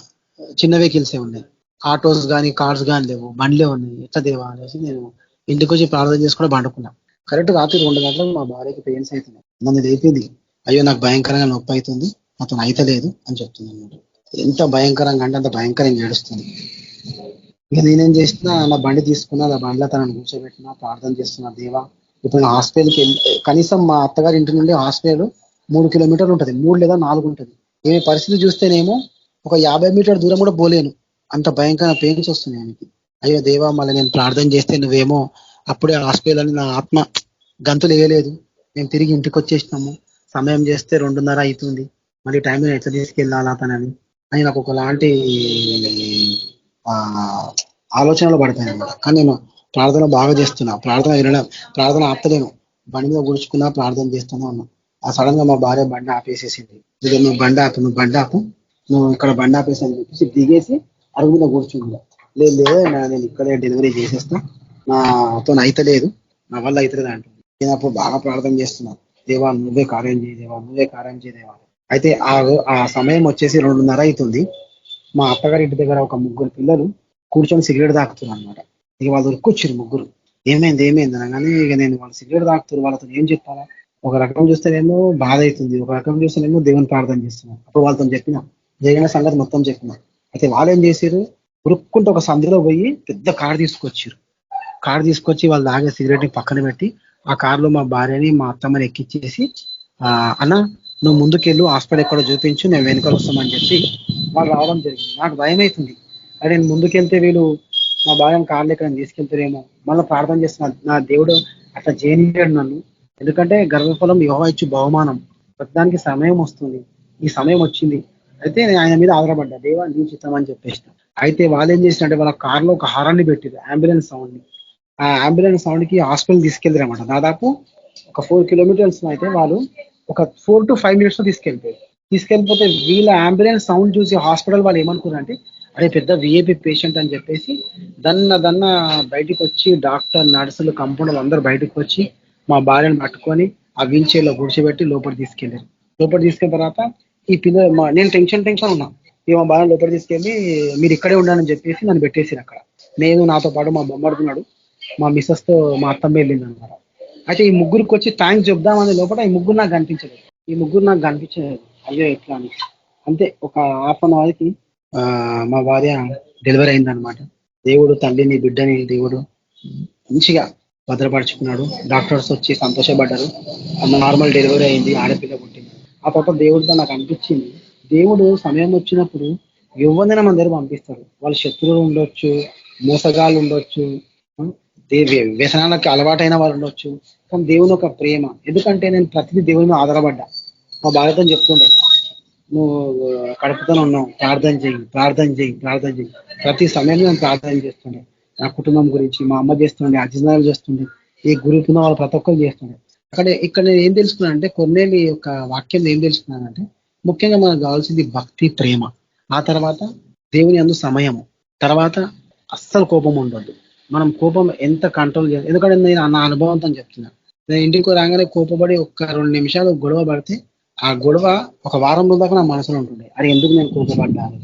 చిన్న వెహికల్సే ఉన్నాయి, ఆటోస్ కానీ కార్స్ కానీ లేవు, బండ్లే ఉన్నాయి, ఎట్లా దేవా అనేసి నేను ఇంటికి వచ్చి ప్రార్థన చేసుకుని పండుకున్నా. కరెక్ట్ రాత్రి 2 గంటలకు మా భార్యకి పెయిన్స్ అవుతున్నాయి, నన్ను లేపింది, అయ్యో నాకు భయంకరంగా నొప్పి అవుతుంది, అతను అయితలేదు అని చెప్తుంది అన్నమాట. ఎంత భయంకరంగా అంటే అంత భయంకరంగా ఏడుస్తుంది. ఇక నేనేం చేసినా నా బండి తీసుకున్నా, ఆ బండిలో తనను కూర్చోబెట్టినా, ప్రార్థన చేస్తున్నా, దేవా ఇప్పుడు నా హాస్పిటల్కి కనీసం మా అత్తగారి ఇంటి నుండి హాస్పిటల్ 3 కిలోమీటర్లు ఉంటుంది, 3 లేదా 4 ఉంటుంది. ఏ పరిస్థితి చూస్తేనేమో ఒక 50 మీటర్ల దూరం కూడా పోలేను, అంత భయంకర పెయిన్స్ వస్తున్నాయి ఆయనకి. అయ్యో దేవా మళ్ళీ నేను ప్రార్థన చేస్తే నువ్వేమో అప్పుడే హాస్పిటల్ అని నా ఆత్మ గంతులు వేయలేదు, మేము తిరిగి ఇంటికి వచ్చేసినాము, సమయం చేస్తే 2:30 అవుతుంది, మళ్ళీ టైంలో ఎట్లా తీసుకెళ్ళాలా తనని అని నాకు ఒకలాంటి ఆలోచనలు పడతాయి అన్నమాట. కానీ నేను ప్రార్థన బాగా చేస్తున్నా, ప్రార్థన ఆపుతలేను, బండి మీద గుడుచుకున్నా ప్రార్థన చేస్తూనే ఉన్నా. ఆ సడన్ గా మా భార్య బండి ఆపేసేసింది, నువ్వు బండి ఆపు, నువ్వు ఇక్కడ బండి ఆపేసి అని చెప్పేసి దిగేసి అరుగు మీద కూర్చుంది. లేదు నేను ఇక్కడే డెలివరీ చేసేస్తా, నాతో అయితలేదు, నా వల్ల అవుతలేదు అంటుంది. నేను అప్పుడు బాగా ప్రార్థన చేస్తున్నా, దేవా నువ్వే కార్యం చేయదేవా. అయితే ఆ సమయం వచ్చేసి 2:30 అవుతుంది. మా అత్తగారి ఇంటి దగ్గర ఒక 3 పిల్లలు కూర్చొని సిగరెట్ తాకుతున్నారు అనమాట. ఇక వాళ్ళు ఉరుకొచ్చారు ముగ్గురు, ఏమైంది అనగానే ఇక నేను వాళ్ళు సిగరెట్ తాకుతారు, వాళ్ళతో ఏం చెప్పాలా, ఒక రకం చూస్తేనేమో బాధ అవుతుంది, ఒక రకం చూస్తేనేమో దేవుని ప్రార్థన చేస్తున్నారు. అప్పుడు వాళ్ళతో చెప్పిన జరిగిన సంగతి మొత్తం చెప్పిన. అయితే వాళ్ళు ఏం చేశారు, ఉరుక్కుంటూ ఒక సందులో పోయి పెద్ద కారు తీసుకొచ్చి వాళ్ళు తాగే సిగరెట్ ని పక్కన పెట్టి ఆ కారులో మా భార్యని మా అత్తమ్మని ఎక్కిచ్చేసి అన్న నువ్వు ముందుకెళ్ళు, హాస్పిటల్ ఎక్కడ చూపించు, మేము వెనుకలు వస్తామని చెప్పి వాళ్ళు రావడం జరిగింది. నాకు భయం అవుతుంది, అదే నేను ముందుకెళ్తే వీళ్ళు మా భార్యను కార్లు ఎక్కడ తీసుకెళ్తారేమో, మళ్ళీ ప్రార్థన చేస్తున్నా, నా దేవుడు అట్లా చేయనియాడు నన్ను, ఎందుకంటే గర్భఫలం యెహోవా ఇచ్చు బహుమానం, ప్రతిదానికి సమయం వస్తుంది, ఈ సమయం వచ్చింది. అయితే నేను ఆయన మీద ఆధారపడ్డా, దేవా నీ చిత్తం అని చెప్పేసిన. అయితే వాళ్ళు ఏం చేసినట్టే వాళ్ళ కార్లో ఒక హారాన్ని పెట్టారు, అంబులెన్స్ సౌండ్ ని. ఆ అంబులెన్స్ సౌండ్ కి హాస్పిటల్ తీసుకెళ్తారన్నమాట. దాదాపు ఒక 4 కిలోమీటర్స్ అయితే వాళ్ళు ఒక 4 to 5 minutes లో తీసుకెళ్ళిపోతే వీళ్ళ అంబులెన్స్ సౌండ్ చూసి హాస్పిటల్ వాళ్ళు ఏమనుకున్నారంటే అరే పెద్ద విఐపి పేషెంట్ అని చెప్పేసి దన్న బయటకు వచ్చి డాక్టర్, నర్సులు, కంపౌండర్లు అందరూ బయటకు వచ్చి మా భార్యను పట్టుకొని ఆ వీల్ చైర్ లో కూర్చోబెట్టి లోపలికి తీసుకెళ్లారు. లోపలికి తీసుకెళ్ళిన తర్వాత ఈ నేను టెన్షన్ ఉన్నా. ఈ మా భార్య లోపలికి తీసుకెళ్ళి మీరు ఇక్కడే ఉండాలని చెప్పేసి నన్ను పెట్టేసారు అక్కడ. నేను, నాతో పాటు మా బొమ్మడుతున్నాడు, మా మిస్సెస్ తో మా అత్తమ్మ వెళ్ళింది అనమాట. అయితే ఈ ముగ్గురికి వచ్చి థ్యాంక్స్ చెప్దామని లోపల ఈ ముగ్గురు నాకు కనిపించలేదు. అయ్యో ఎట్లా అని. అంతే ఒక ½ కి మా భార్య డెలివరీ అయిందనమాట. దేవుడు తల్లిని, బిడ్డని దేవుడు మంచిగా భద్రపరుచుకున్నాడు. డాక్టర్స్ వచ్చి సంతోషపడ్డారు. నార్మల్ డెలివరీ అయింది, ఆడపిల్ల పుట్టింది. ఆ పాప దేవుడితో నాకు అనిపించింది, దేవుడు సమయం వచ్చినప్పుడు ఎవరినైనా మన దగ్గర పంపిస్తాడు. వాళ్ళ శత్రువులు ఉండొచ్చు, మోసగాళ్ళు ఉండొచ్చు, వ్యసనాలకు అలవాటైన వాళ్ళు ఉండొచ్చు. కానీ దేవుని ఒక ప్రేమ. ఎందుకంటే నేను ప్రతిదీ దేవుని మీద ఆధారపడ్డా. మా భార్యతో చెప్తుండే, నువ్వు కడుపుతో ఉన్నావు, ప్రార్థన చెయ్యి. ప్రతి సమయంలో నేను ప్రార్థన చేస్తుండే. నా కుటుంబం గురించి మా అమ్మ చేస్తుండే, అజినాలు చేస్తుండే, ఈ గురుకున్న వాళ్ళు ప్రతి ఒక్కరు చేస్తుండే. ఇక్కడ నేను ఏం తెలుసుకున్నాను అంటే, కొన్నేళ్ళు యొక్క వాక్యం ఏం తెలుసుకున్నానంటే, ముఖ్యంగా మనకు కావాల్సింది భక్తి, ప్రేమ. ఆ తర్వాత దేవుని యందు సమయము. తర్వాత అస్సలు కోపం ఉండొద్దు. మనం కోపం ఎంత కంట్రోల్ చేయాలి. ఎందుకంటే నేను నా అనుభవంతో చెప్తున్నా. నేను ఇంటికి రాగానే కోపపడి ఒక్క 2 నిమిషాలు గొడవ పడితే ఆ గొడవ ఒక వారం రోజుల దాకా నా మనసులో ఉంటుంది. అది ఎందుకు నేను కోపపడ్డాను.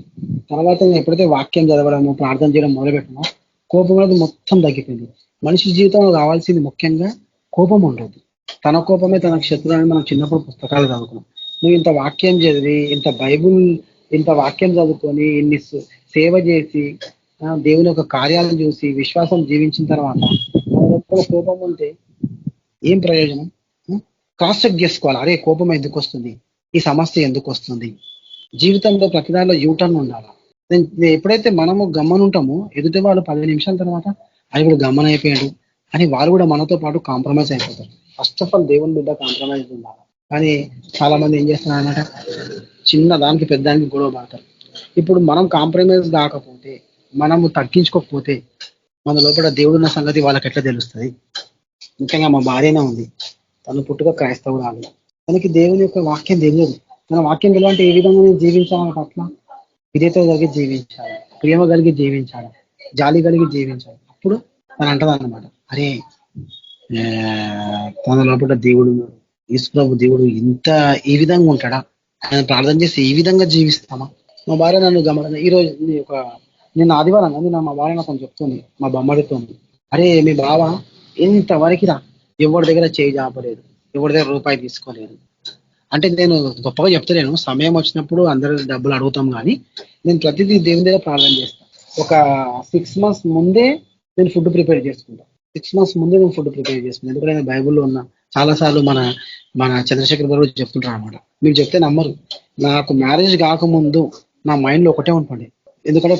తర్వాత నేను ఎప్పుడైతే వాక్యం చదవడము, ప్రార్థన చేయడం మొదలుపెట్టినా కోపం అనేది మొత్తం తగ్గిపోయింది. మనిషి జీవితంలో కావాల్సింది ముఖ్యంగా కోపం ఉండదు. తన కోపమే తనకు శత్రువు అని మనం చిన్నప్పుడు పుస్తకాలు చదువుకున్నాం. నువ్వు ఇంత వాక్యం చదివి, ఇంత వాక్యం చదువుకొని, ఇన్ని సేవ చేసి, దేవుని యొక్క కార్యాలను చూసి విశ్వాసం జీవించిన తర్వాత కోపం ఉంటే ఏం ప్రయోజనం? క్రాస్ చెక్ చేసుకోవాలి. అరే కోపం ఎందుకు వస్తుంది, ఈ సమస్య ఎందుకు వస్తుంది. జీవితంలో ప్రతిదానిలో యూటర్న్ ఉండాలి. ఎప్పుడైతే మనము గమ్మనుంటామో ఎదుటి వాళ్ళు 10 నిమిషాల తర్వాత అది కూడా గమ్మన అయిపోయాడు అని వాళ్ళు కూడా మనతో పాటు కాంప్రమైజ్ అయిపోతారు. ఫస్ట్ ఆఫ్ ఆల్ దేవుని బిడ్డ కాంప్రమైజ్ ఉండాలి. కానీ చాలా మంది ఏం చేస్తున్నారు అన్నమాట, చిన్న దానికి పెద్దానికి గొడవ పడతారు. ఇప్పుడు మనం కాంప్రమైజ్ కాకపోతే, మనము తగ్గించుకోకపోతే మన లోపల దేవుడున్న సంగతి వాళ్ళకి ఎట్లా తెలుస్తుంది? ముఖ్యంగా మా భార్యనే ఉంది, తను పుట్టుక క్రైస్తవురాలు. తనకి దేవుని యొక్క వాక్యం తెలియదు. మన వాక్యం తెలియాలంటే ఏ విధంగా జీవించాలి? పట్ల విధేయత కలిగి జీవించాలి, ప్రేమ కలిగి జీవించాలి, జాలి కలిగి జీవించాలి. అప్పుడు తను అంటది అన్నమాట, అరే తన లోపల దేవుడు, యేసుప్రభు దేవుడు ఇంత ఈ విధంగా ఉంటాడా? ఆయన ప్రార్థన చేసి ఈ విధంగా జీవిస్తామా? మా భార్య నన్ను ఈరోజు నేను ఆదివారం మా భార్య నాకు చెప్తుంది, మా బొమ్మడితో, అరే మీ బావ ఇంతవరకు రా ఎవరి దగ్గర చేయి చాపలేదు, ఎవరి దగ్గర రూపాయి తీసుకోలేదు. అంటే నేను గొప్పగా చెప్తలేను, సమయం వచ్చినప్పుడు అందరి డబ్బులు అడుగుతాం, కానీ నేను ప్రతిదీ దేవుని దగ్గర ప్రార్థన చేస్తాను. ఒక 6 months ముందే నేను ఫుడ్ ప్రిపేర్ చేసుకుంటాను. 6 months ముందే నేను ఫుడ్ ప్రిపేర్ చేసుకుంటాను. ఎందుకంటే నేను బైబుల్లో ఉన్న చాలా సార్లు మన చంద్రశేఖర్ గారు చెప్తుంటారు అనమాట. మీరు చెప్తే నమ్మరు, నాకు మ్యారేజ్ కాకముందు నా మైండ్ లో ఒకటే ఉంటుంది. ఎందుకంటే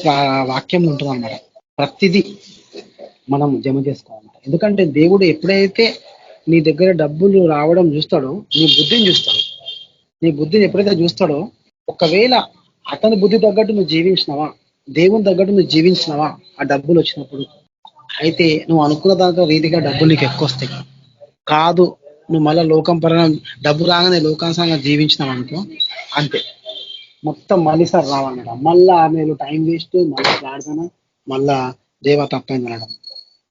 వాక్యం ఉంటుంది అనమాట. ప్రతిదీ మనం జమ చేసుకోవాలన్నమాట. ఎందుకంటే దేవుడు ఎప్పుడైతే నీ దగ్గర డబ్బులు రావడం చూస్తాడో నీ బుద్ధిని చూస్తాడు. నీ బుద్ధిని ఎప్పుడైతే చూస్తాడో, ఒకవేళ అతని బుద్ధి తగ్గట్టు నువ్వు జీవించినవా, దేవుని తగ్గట్టు నువ్వు జీవించినవా ఆ డబ్బులు వచ్చినప్పుడు, అయితే నువ్వు అనుకున్న దాంట్లో రీతిగా డబ్బులు నీకు ఎక్కువ వస్తాయి. కాదు నువ్వు మళ్ళీ లోకం పరంగా డబ్బు రాగానే లోకానుసారంగా జీవించినావు అనుకో, అంతే మొత్తం మళ్ళీ సార్ రావన్నమాట. మళ్ళా ఆమెలు టైం వేస్ట్, మళ్ళీ ప్రార్థన, మళ్ళా దేవ తప్పైంది అనడం.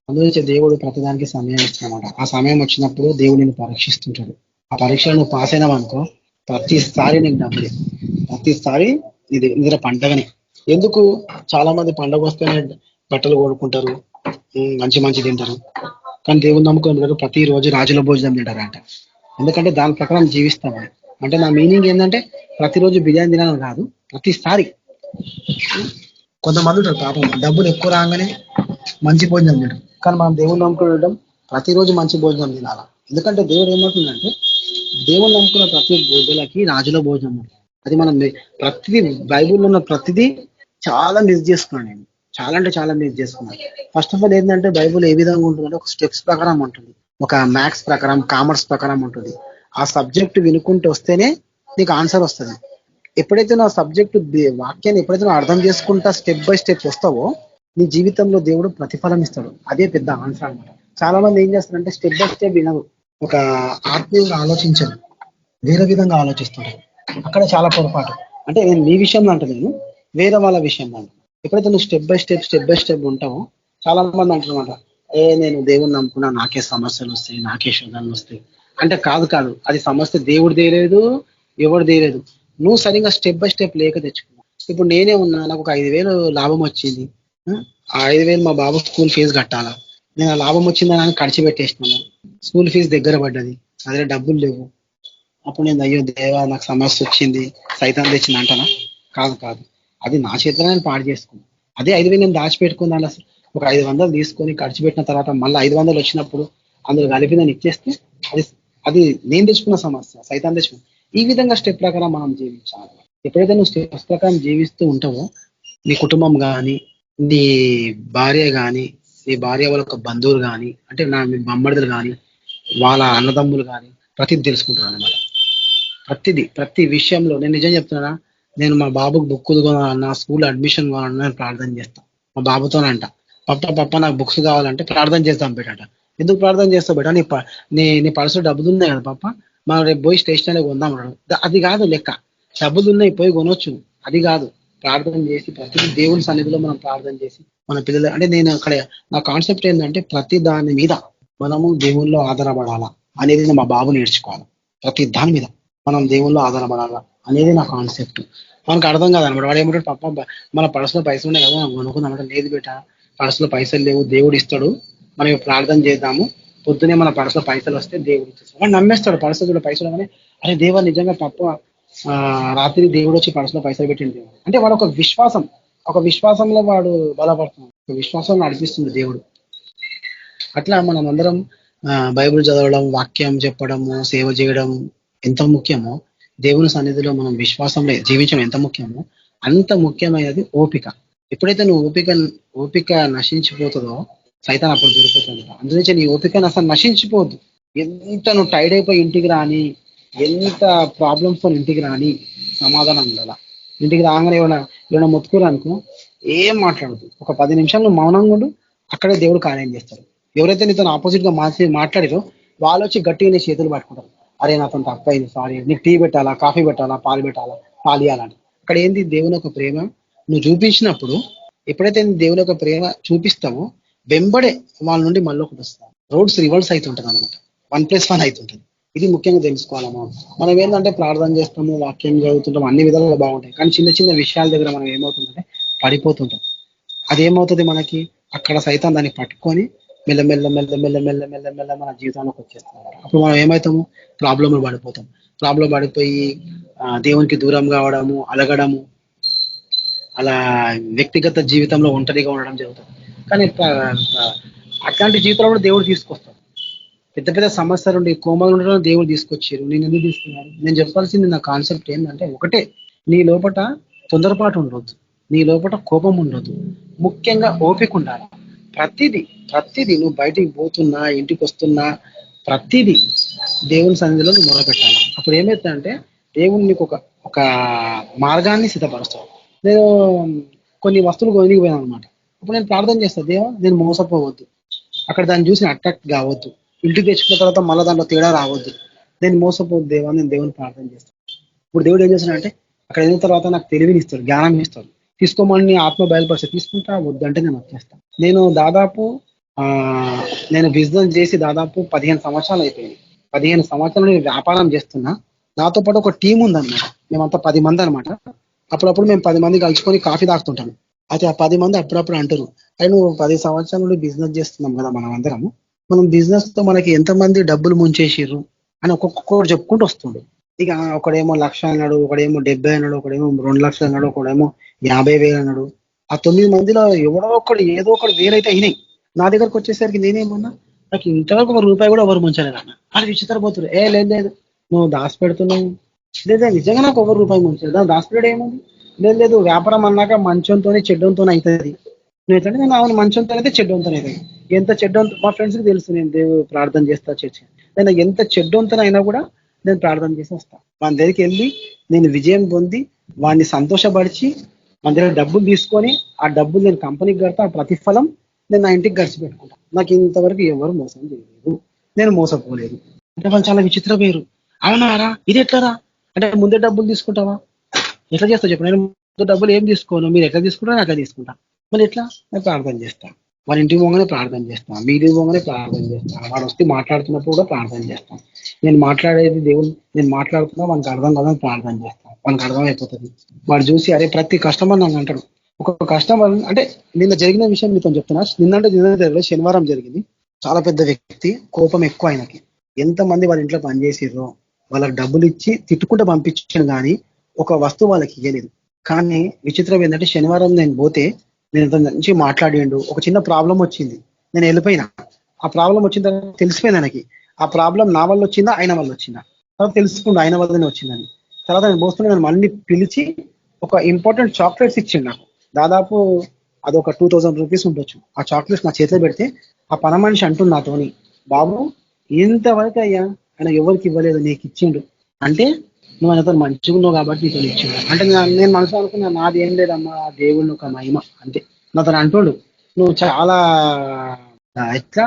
అందుకే దేవుడు ప్రతిదానికి సమయం ఇస్తున్నామాట. ఆ సమయం వచ్చినప్పుడు దేవుడు నేను పరీక్షిస్తుంటాడు. ఆ పరీక్షలో నువ్వు పాస్ అయినావు అనుకో, ప్రతిసారి నీకు డబ్బులే, ప్రతిసారి ఇది నిద్ర పండగనే. ఎందుకు చాలా మంది పండగ వస్తేనే బట్టలు కొనుక్కుంటారు, మంచి తింటారు, కానీ దేవుని నమ్ముకుని ప్రతిరోజు రాజుల భోజనం తింటారంట. ఎందుకంటే దాని ప్రకారం జీవిస్తామని. అంటే నా మీనింగ్ ఏంటంటే ప్రతిరోజు బిర్యానీ తినాలని కాదు, ప్రతిసారి. కొంతమంది ఉంటారు పాపం డబ్బులు ఎక్కువ రాగానే మంచి భోజనం తింటారు, కానీ మనం దేవుని నమ్ముకోవడం ప్రతిరోజు మంచి భోజనం తినాలా. ఎందుకంటే దేవుడు ఏమంటుందంటే, దేవుని నమ్ముకున్న ప్రతి బిడ్డలకి రాజుల భోజనం ఉంటుంది. అది మనం ప్రతిదీ బైబుల్లో ఉన్న ప్రతిదీ చాలా మిస్ చేసుకున్నాను నేను, చాలా అంటే చాలా మిస్ చేసుకున్నాను. ఫస్ట్ ఆఫ్ ఆల్ ఏంటంటే బైబుల్ ఏ విధంగా ఉంటుందంటే ఒక స్టెప్స్ ప్రకారం ఉంటుంది, ఒక మ్యాథ్స్ ప్రకారం, కామర్స్ ప్రకారం ఉంటుంది. ఆ సబ్జెక్ట్ వినుకుంటూ వస్తేనే నీకు ఆన్సర్ వస్తుంది. ఎప్పుడైతే నా సబ్జెక్టు వాక్యాన్ని ఎప్పుడైతే నువ్వు అర్థం చేసుకుంటా స్టెప్ బై స్టెప్ వస్తావో నీ జీవితంలో దేవుడు ప్రతిఫలం ఇస్తాడు. అదే పెద్ద ఆన్సర్ అనమాట. చాలా మంది ఏం చేస్తారంటే స్టెప్ బై స్టెప్ వినరు, ఒక ఆత్మీయంగా ఆలోచించరు, వేరే విధంగా ఆలోచిస్తుంటారు. అక్కడ చాలా పొరపాటు. అంటే నేను నీ విషయంలో అంటలేను, వేరే వాళ్ళ విషయంలో అంట. ఎప్పుడైతే నువ్వు స్టెప్ బై స్టెప్ ఉంటావో, చాలా మంది అంటారన్నమాట, నేను దేవుడిని నమ్ముకున్నా, నాకే సమస్యలు వస్తాయి, నాకే శోధనలు వస్తాయి అంటే. కాదు, అది సమస్య దేవుడు తీయలేదు, ఎవడు తీయలేదు. నువ్వు సరిగ్గా స్టెప్ బై స్టెప్ లేక తెచ్చుకున్నావు. ఇప్పుడు నేనే ఉన్నా, నాకు ఒక 5,000 లాభం వచ్చింది. ఆ 5,000 మా బాబు స్కూల్ ఫీజు కట్టాలా, నేను ఆ లాభం వచ్చిందని ఖర్చు పెట్టేస్తున్నాను. స్కూల్ ఫీజు దగ్గర పడ్డది, అదే డబ్బులు లేవు. అప్పుడు నేను అయ్యో దేవా నాకు సమస్య వచ్చింది, సైతాన్ తెచ్చింది అంటానా? కాదు, అది నా చేతిలో నేను పాడు చేసుకున్నాను. అదే 5,000 నేను దాచిపెట్టుకున్నాను. అసలు ఒక 500 తీసుకొని ఖర్చు పెట్టిన తర్వాత మళ్ళీ 500 వచ్చినప్పుడు అందులో కలిపి నేను ఇచ్చేస్తే అది నేను తెచ్చుకున్న సమస్య, సైతాన్ తెచ్చుకున్నా. ఈ విధంగా స్టెప్ ప్రకారం మనం జీవించాలి. ఎప్పుడైతే నువ్వు స్టెప్స్ ప్రకారం జీవిస్తూ ఉంటావో, నీ కుటుంబం కానీ, నీ భార్య కానీ, నీ భార్య వాళ్ళ ఒక బంధువులు కానీ, అంటే మీ బొమ్మడిదలు కానీ, వాళ్ళ అన్నదమ్ములు కానీ ప్రతిదీ తెలుసుకుంటారు అనమాట. ప్రతి విషయంలో నేను నిజం చెప్తున్నా. నేను మా బాబుకు బుక్కులు కొనాలన్నా, స్కూల్ అడ్మిషన్ కొనాలన్నా నేను ప్రార్థన చేస్తాను. మా బాబుతోనంట, పప్ప నాకు బుక్స్ కావాలంటే ప్రార్థన చేస్తాం బేట. ఎందుకు ప్రార్థన చేస్తావు బేట, నీ పర్సులో డబ్బులు ఉన్నాయి కదా పప్ప, మనం రేపు పోయి స్టేషనరీ కొందాం. అది కాదు లెక్క. డబ్బులు ఉన్నాయి పోయి కొనొచ్చు, అది కాదు. ప్రార్థన చేసి ప్రతి దేవుని సన్నిధిలో మనం ప్రార్థన చేసి మన పిల్లలు, అంటే నేను అక్కడ నా కాన్సెప్ట్ ఏంటంటే ప్రతి దాని మీద మనము దేవుల్లో ఆధారపడాలా అనేది మా బాబు నేర్చుకోవాలి. ప్రతి దాని మీద మనం దేవుల్లో ఆధారపడాలా అనేది నా కాన్సెప్ట్. మనకు అర్థం కాదనమాట. వాడు ఏమంటాడు, పప్ప మన పర్సులో పైసలు ఉన్నాయి కదా కొనుక్కుందామంటే, లేదు బేట పర్సులో పైసలు లేవు, దేవుడు ఇస్తాడు, మనం ప్రార్థన చేద్దాము, పొద్దునే మన పర్సులో పైసలు వస్తే దేవుడు ఇచ్చేస్తాడు. వాడు నమ్మేస్తాడు పర్సులో పైసలు కానీ, అరే దేవా నిజంగా పప్ప రాత్రి దేవుడు వచ్చి పర్సులో పైసలు పెట్టింది దేవుడు అంటే, వాడు ఒక విశ్వాసంలో వాడు బలపడుతున్నాడు, ఒక విశ్వాసంలో నడిపిస్తుంది దేవుడు. అట్లా మనం అందరం బైబిల్ చదవడం, వాక్యం చెప్పడము, సేవ చేయడం ఎంత ముఖ్యమో, దేవుని సన్నిధిలో మనం విశ్వాసంలో జీవించడం ఎంత ముఖ్యమో, అంత ముఖ్యమైనది ఓపిక. ఎప్పుడైతే నువ్వు ఓపిక నశించిపోతుందో సైతాన్ అప్పుడు దొరికిపోతుంది. అందుకే నీ ఓపికను అసలు నశించిపోద్దు. ఎంత నువ్వు టైర్డ్ అయిపోయి ఇంటికి రాని, ఎంత ప్రాబ్లమ్స్ తో ఇంటికి రాని, సమాధానం ఉండాల. ఇంటికి రాగానే ఏమైనా మొత్తుకురా అనుకో, ఏం మాట్లాడదు, ఒక 10 నిమిషాలు నువ్వు మౌనంగా ఉండు, అక్కడే దేవుడు కార్యం చేస్తాడు. ఎవరైతే నీతో ఆపోజిట్ గా మాట్లాడారో వాళ్ళు వచ్చి గట్టిగా నీ చేతులు పట్టుకుంటారు. అరే నాతో తప్పైంది, సారీ, నీకు టీ పెట్టాలా, కాఫీ పెట్టాలా, పాలు పెట్టాలా, పాలు ఇవ్వాలని. అక్కడ ఏంది, దేవుని యొక్క ప్రేమ నువ్వు చూపించినప్పుడు, ఎప్పుడైతే దేవుని యొక్క ప్రేమ చూపిస్తావో వెంబడే వాళ్ళ నుండి మళ్ళీ ఒకటి వస్తావు. రోడ్స్ రివర్స్ అవుతుంటది అనమాట, 1+1 అవుతుంటది. ఇది ముఖ్యంగా తెలుసుకోవాలమ్మా. మనం ఏంటంటే ప్రార్థన చేస్తాము, వాక్యం చదువుతుంటాం, అన్ని విధాలుగా బాగుంటాయి. కానీ చిన్న చిన్న విషయాల దగ్గర మనం ఏమవుతుందంటే పడిపోతుంటాం. అదేమవుతుంది మనకి, అక్కడ సైతం దాన్ని పట్టుకొని మెల్ల మన జీవితంలోకి వచ్చేస్తాం. అప్పుడు మనం ఏమవుతాము, ప్రాబ్లంలో పడిపోయి దేవునికి దూరం కావడము, అలగడము, అలా వ్యక్తిగత జీవితంలో ఒంటరిగా ఉండడం జరుగుతుంది. కానీ అట్లాంటి జీవితంలో కూడా దేవుడు తీసుకొస్తాడు. పెద్ద సమస్యలు ఉండి కోమలు ఉండడం దేవుడు తీసుకొచ్చారు. నేను ఎందుకు తీసుకున్నాను, నేను చెప్పాల్సింది నా కాన్సెప్ట్ ఏంటంటే ఒకటే, నీ లోపల తొందరపాటు ఉండొద్దు, నీ లోపల కోపం ఉండొద్దు, ముఖ్యంగా ఓపిక ఉండాలి. ప్రతిదీ నువ్వు బయటికి పోతున్నా, ఇంటికి వస్తున్నా, ప్రతిదీ దేవుని సన్నిధిలో నువ్వు మొదలుపెట్టాలి. అప్పుడు ఏమవుతుందంటే దేవుడు నీకు ఒక మార్గాన్ని సిద్ధపరుస్తాడు. నేను కొన్ని వస్తువులు కొనిపోయాను అనమాట. అప్పుడు నేను ప్రార్థన చేస్తాను, దేవా నేను మోసపోవద్దు, అక్కడ దాన్ని చూసి అట్రాక్ట్ కావద్దు, ఇంటికి తెచ్చుకున్న తర్వాత మళ్ళీ దాంట్లో తేడా రావద్దు, నేను మోసపోవద్దు దేవా, నేను దేవుని ప్రార్థన చేస్తాను. ఇప్పుడు దేవుడు ఏం చేస్తాడంటే అక్కడ అయిన తర్వాత నాకు తెలివిని ఇస్తాడు, జ్ఞానం ఇస్తాడు. తీసుకోమని ఆత్మ బయలుపరిస్తే తీసుకుంటా, వద్దంటే నేను వచ్చేస్తాను. నేను బిజినెస్ చేసి దాదాపు 15 సంవత్సరాలు అయిపోయింది. 15 సంవత్సరాలు నేను వ్యాపారం చేస్తున్నా. నాతో పాటు ఒక టీం ఉందన్నమాట, మేమంతా 10 మంది అనమాట. అప్పుడప్పుడు మేము 10 మంది కలుసుకొని కాఫీ తాగుతుంటాము. అయితే ఆ 10 మంది అప్పుడప్పుడు అంటారు, అరే నువ్వు 10 సంవత్సరాల నుండి బిజినెస్ చేస్తున్నాం కదా మనం అందరము, మనం బిజినెస్ తో మనకి ఎంతమంది డబ్బులు ముంచేసిర్రు అని ఒక్కొక్కరు చెప్పుకుంటూ వస్తుండు. ఇక ఒకడేమో 1,00,000 అన్నాడు, ఒకడేమో 70 అన్నాడు, ఒకడేమో 2 లక్షలు అన్నాడు, ఒకడేమో 50,000 అన్నాడు. ఆ 9 మందిలో ఎవడో ఒకడు ఏదో ఒకటి వేరైతే అయినాయి. నా దగ్గరకు వచ్చేసరికి నేనేమన్నా, నాకు ఇంతవరకు ₹1 కూడా ఎవరు ముంచలేదు అన్న. అది విచిత్రపోతుడు, లేదు నువ్వు దాచిపెడుతున్నావు, లేదా నిజంగా నాకు ₹1 ముంచలేదు, దాన్ని దాచిపెట్టడం ఏముంది, లేదు వ్యాపారం అన్నాక మంచంతోనే చెడ్డంతోనే అవుతుంది. నువ్వు నేను అవును మంచంతో అయితే చెడ్డంతో అవుతుంది. ఎంత చెడ్డంతో మా ఫ్రెండ్స్కి తెలుసు, నేను దేవుడు ప్రార్థన చేస్తా చర్చి, నేను ఎంత చెడ్డంతోనైనా కూడా నేను ప్రార్థన చేసి వస్తాను. మన దగ్గరికి వెళ్ళి నేను విజయం పొంది వాడిని సంతోషపరిచి మన దగ్గర డబ్బులు తీసుకొని ఆ డబ్బులు నేను కంపెనీకి కడతా, ఆ ప్రతిఫలం నేను నా ఇంటికి ఖర్చు పెట్టుకుంటా. నాకు ఇంతవరకు ఎవరు మోసం చేయలేదు, నేను మోసపోలేదు. అంటే వాళ్ళు చాలా విచిత్ర పేరు. అవునారా, ఇది ఎట్లారా అంటే ముందే డబ్బులు తీసుకుంటావా? ఎట్లా చేస్తావు చెప్పు. నేను ముందు డబ్బులు ఏం తీసుకోను, మీరు ఎట్లా తీసుకుంటారో నేను అట్లా తీసుకుంటా. మరి ఎట్లా? నేను ప్రార్థన చేస్తా, వాళ్ళ ఇంటికి పోగానే ప్రార్థన చేస్తాం, మీటికి పోగానే ప్రార్థన చేస్తాం, వాడు వస్తే మాట్లాడుతున్నప్పుడు కూడా ప్రార్థన చేస్తాం. నేను మాట్లాడేది దేవుడు, నేను మాట్లాడుతున్నా మనకు అర్థం కాదని ప్రార్థన చేస్తాం, మనకు అర్థం అయిపోతుంది. వాడు చూసి అరే ప్రతి కస్టమర్ నన్ను అంటాడు. ఒక కస్టమర్ అంటే నిన్న జరిగిన విషయం మీతో చెప్తున్నా. నిన్న శనివారం జరిగింది. చాలా పెద్ద వ్యక్తి, కోపం ఎక్కువ ఆయనకి. ఎంతమంది వాళ్ళ ఇంట్లో పనిచేసిర్రో వాళ్ళకి డబ్బులు ఇచ్చి తిట్టుకుంటూ పంపించాను కానీ ఒక వస్తువు వాళ్ళకి ఇవ్వలేదు. కానీ విచిత్రం ఏంటంటే శనివారం నేను పోతే నేను నుంచి మాట్లాడిండు. ఒక చిన్న ప్రాబ్లం వచ్చింది, నేను వెళ్ళిపోయినా. ఆ ప్రాబ్లం వచ్చిన తర్వాత తెలిసిపోయింది ఆయనకి ఆ ప్రాబ్లం నా వల్ల వచ్చిందా ఆయన వల్ల వచ్చిందా. తర్వాత తెలుసుకుంటా ఆయన వల్లనే వచ్చిందని. తర్వాత నేను పోస్తుంటే నేను మళ్ళీ పిలిచి ఒక ఇంపార్టెంట్ చాక్లెట్స్ ఇచ్చిండు నాకు. దాదాపు అదొక 2000 రూపీస్ ఉండొచ్చు. ఆ చాక్లెట్స్ నా చేతిలో పెడితే ఆ పని మనిషి అంటుంది నాతోని, బాబు ఇంతవరకు అయ్యా ఆయన ఎవరికి ఇవ్వలేదు, నీకు ఇచ్చిండు అంటే నువ్వు ఆయనతో మంచిగా ఉన్నావు కాబట్టి నీతో ఇచ్చిండు అంటే. నేను మనసు అనుకున్నా నాది ఏం లేదమ్మా, దేవుడిని ఒక మహిమ అంతే. నాతో అంటుండు నువ్వు చాలా ఎట్లా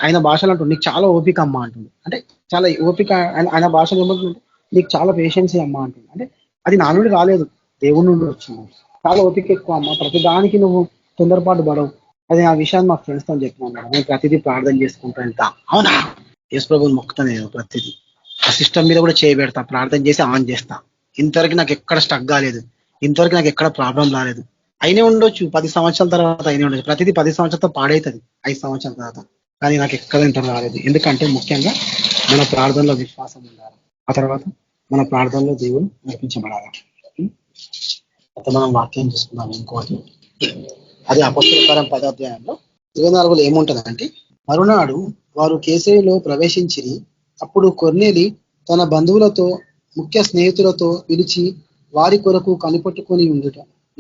ఆయన భాషలో అంటుండు నీకు చాలా ఓపిక అమ్మా అంటుంది. అంటే చాలా ఓపిక ఆయన భాషలో ఏమంటుందంటే నీకు చాలా పేషెన్సీ అమ్మా అంటుంది. అంటే అది నా నుండి రాలేదు, దేవుడి నుండి వచ్చింది. చాలా ఓపిక ఎక్కువ అమ్మా, ప్రతి దానికి నువ్వు తొందరపాటు పడవు. అది ఆ విషయాన్ని మా ఫ్రెండ్స్ తో చెప్తున్నాను. నేను ప్రతిదీ ప్రార్థన చేసుకుంటా వెళ్తా. అవునా, యేసు ప్రభువుని మొక్కుతా నేను ప్రతిదీ. ఆ సిస్టమ్ మీద కూడా చేయబెడతా, ప్రార్థన చేసి ఆన్ చేస్తా. ఇంతవరకు నాకు ఎక్కడ స్టక్ కాలేదు, ఇంతవరకు నాకు ఎక్కడ ప్రాబ్లం రాలేదు. అయినే ఉండొచ్చు 10 సంవత్సరాల తర్వాత, అయినే ఉండొచ్చు. ప్రతిదీ 10 సంవత్సరాలతో పాడవుతుంది 5 సంవత్సరాల తర్వాత. కానీ నాకు ఎక్కడ ఇంత రాలేదు. ఎందుకంటే ముఖ్యంగా మన ప్రార్థనలో విశ్వాసం ఉండాలి. ఆ తర్వాత మన ప్రార్థనలో దేవుడు నడిపించబడాలి. మనం వాక్యం చూసుకున్నాం. ఇంకోటి అది అపొస్తలుల కార్యం 10వ అధ్యాయంలో 24లో ఏముంటదంటే, మరునాడు వారు కేసరిలో ప్రవేశించిరి. అప్పుడు కొర్నేలి తన బంధువులతో ముఖ్య స్నేహితులతో పిలిచి వారి కొరకు కనిపెట్టుకొని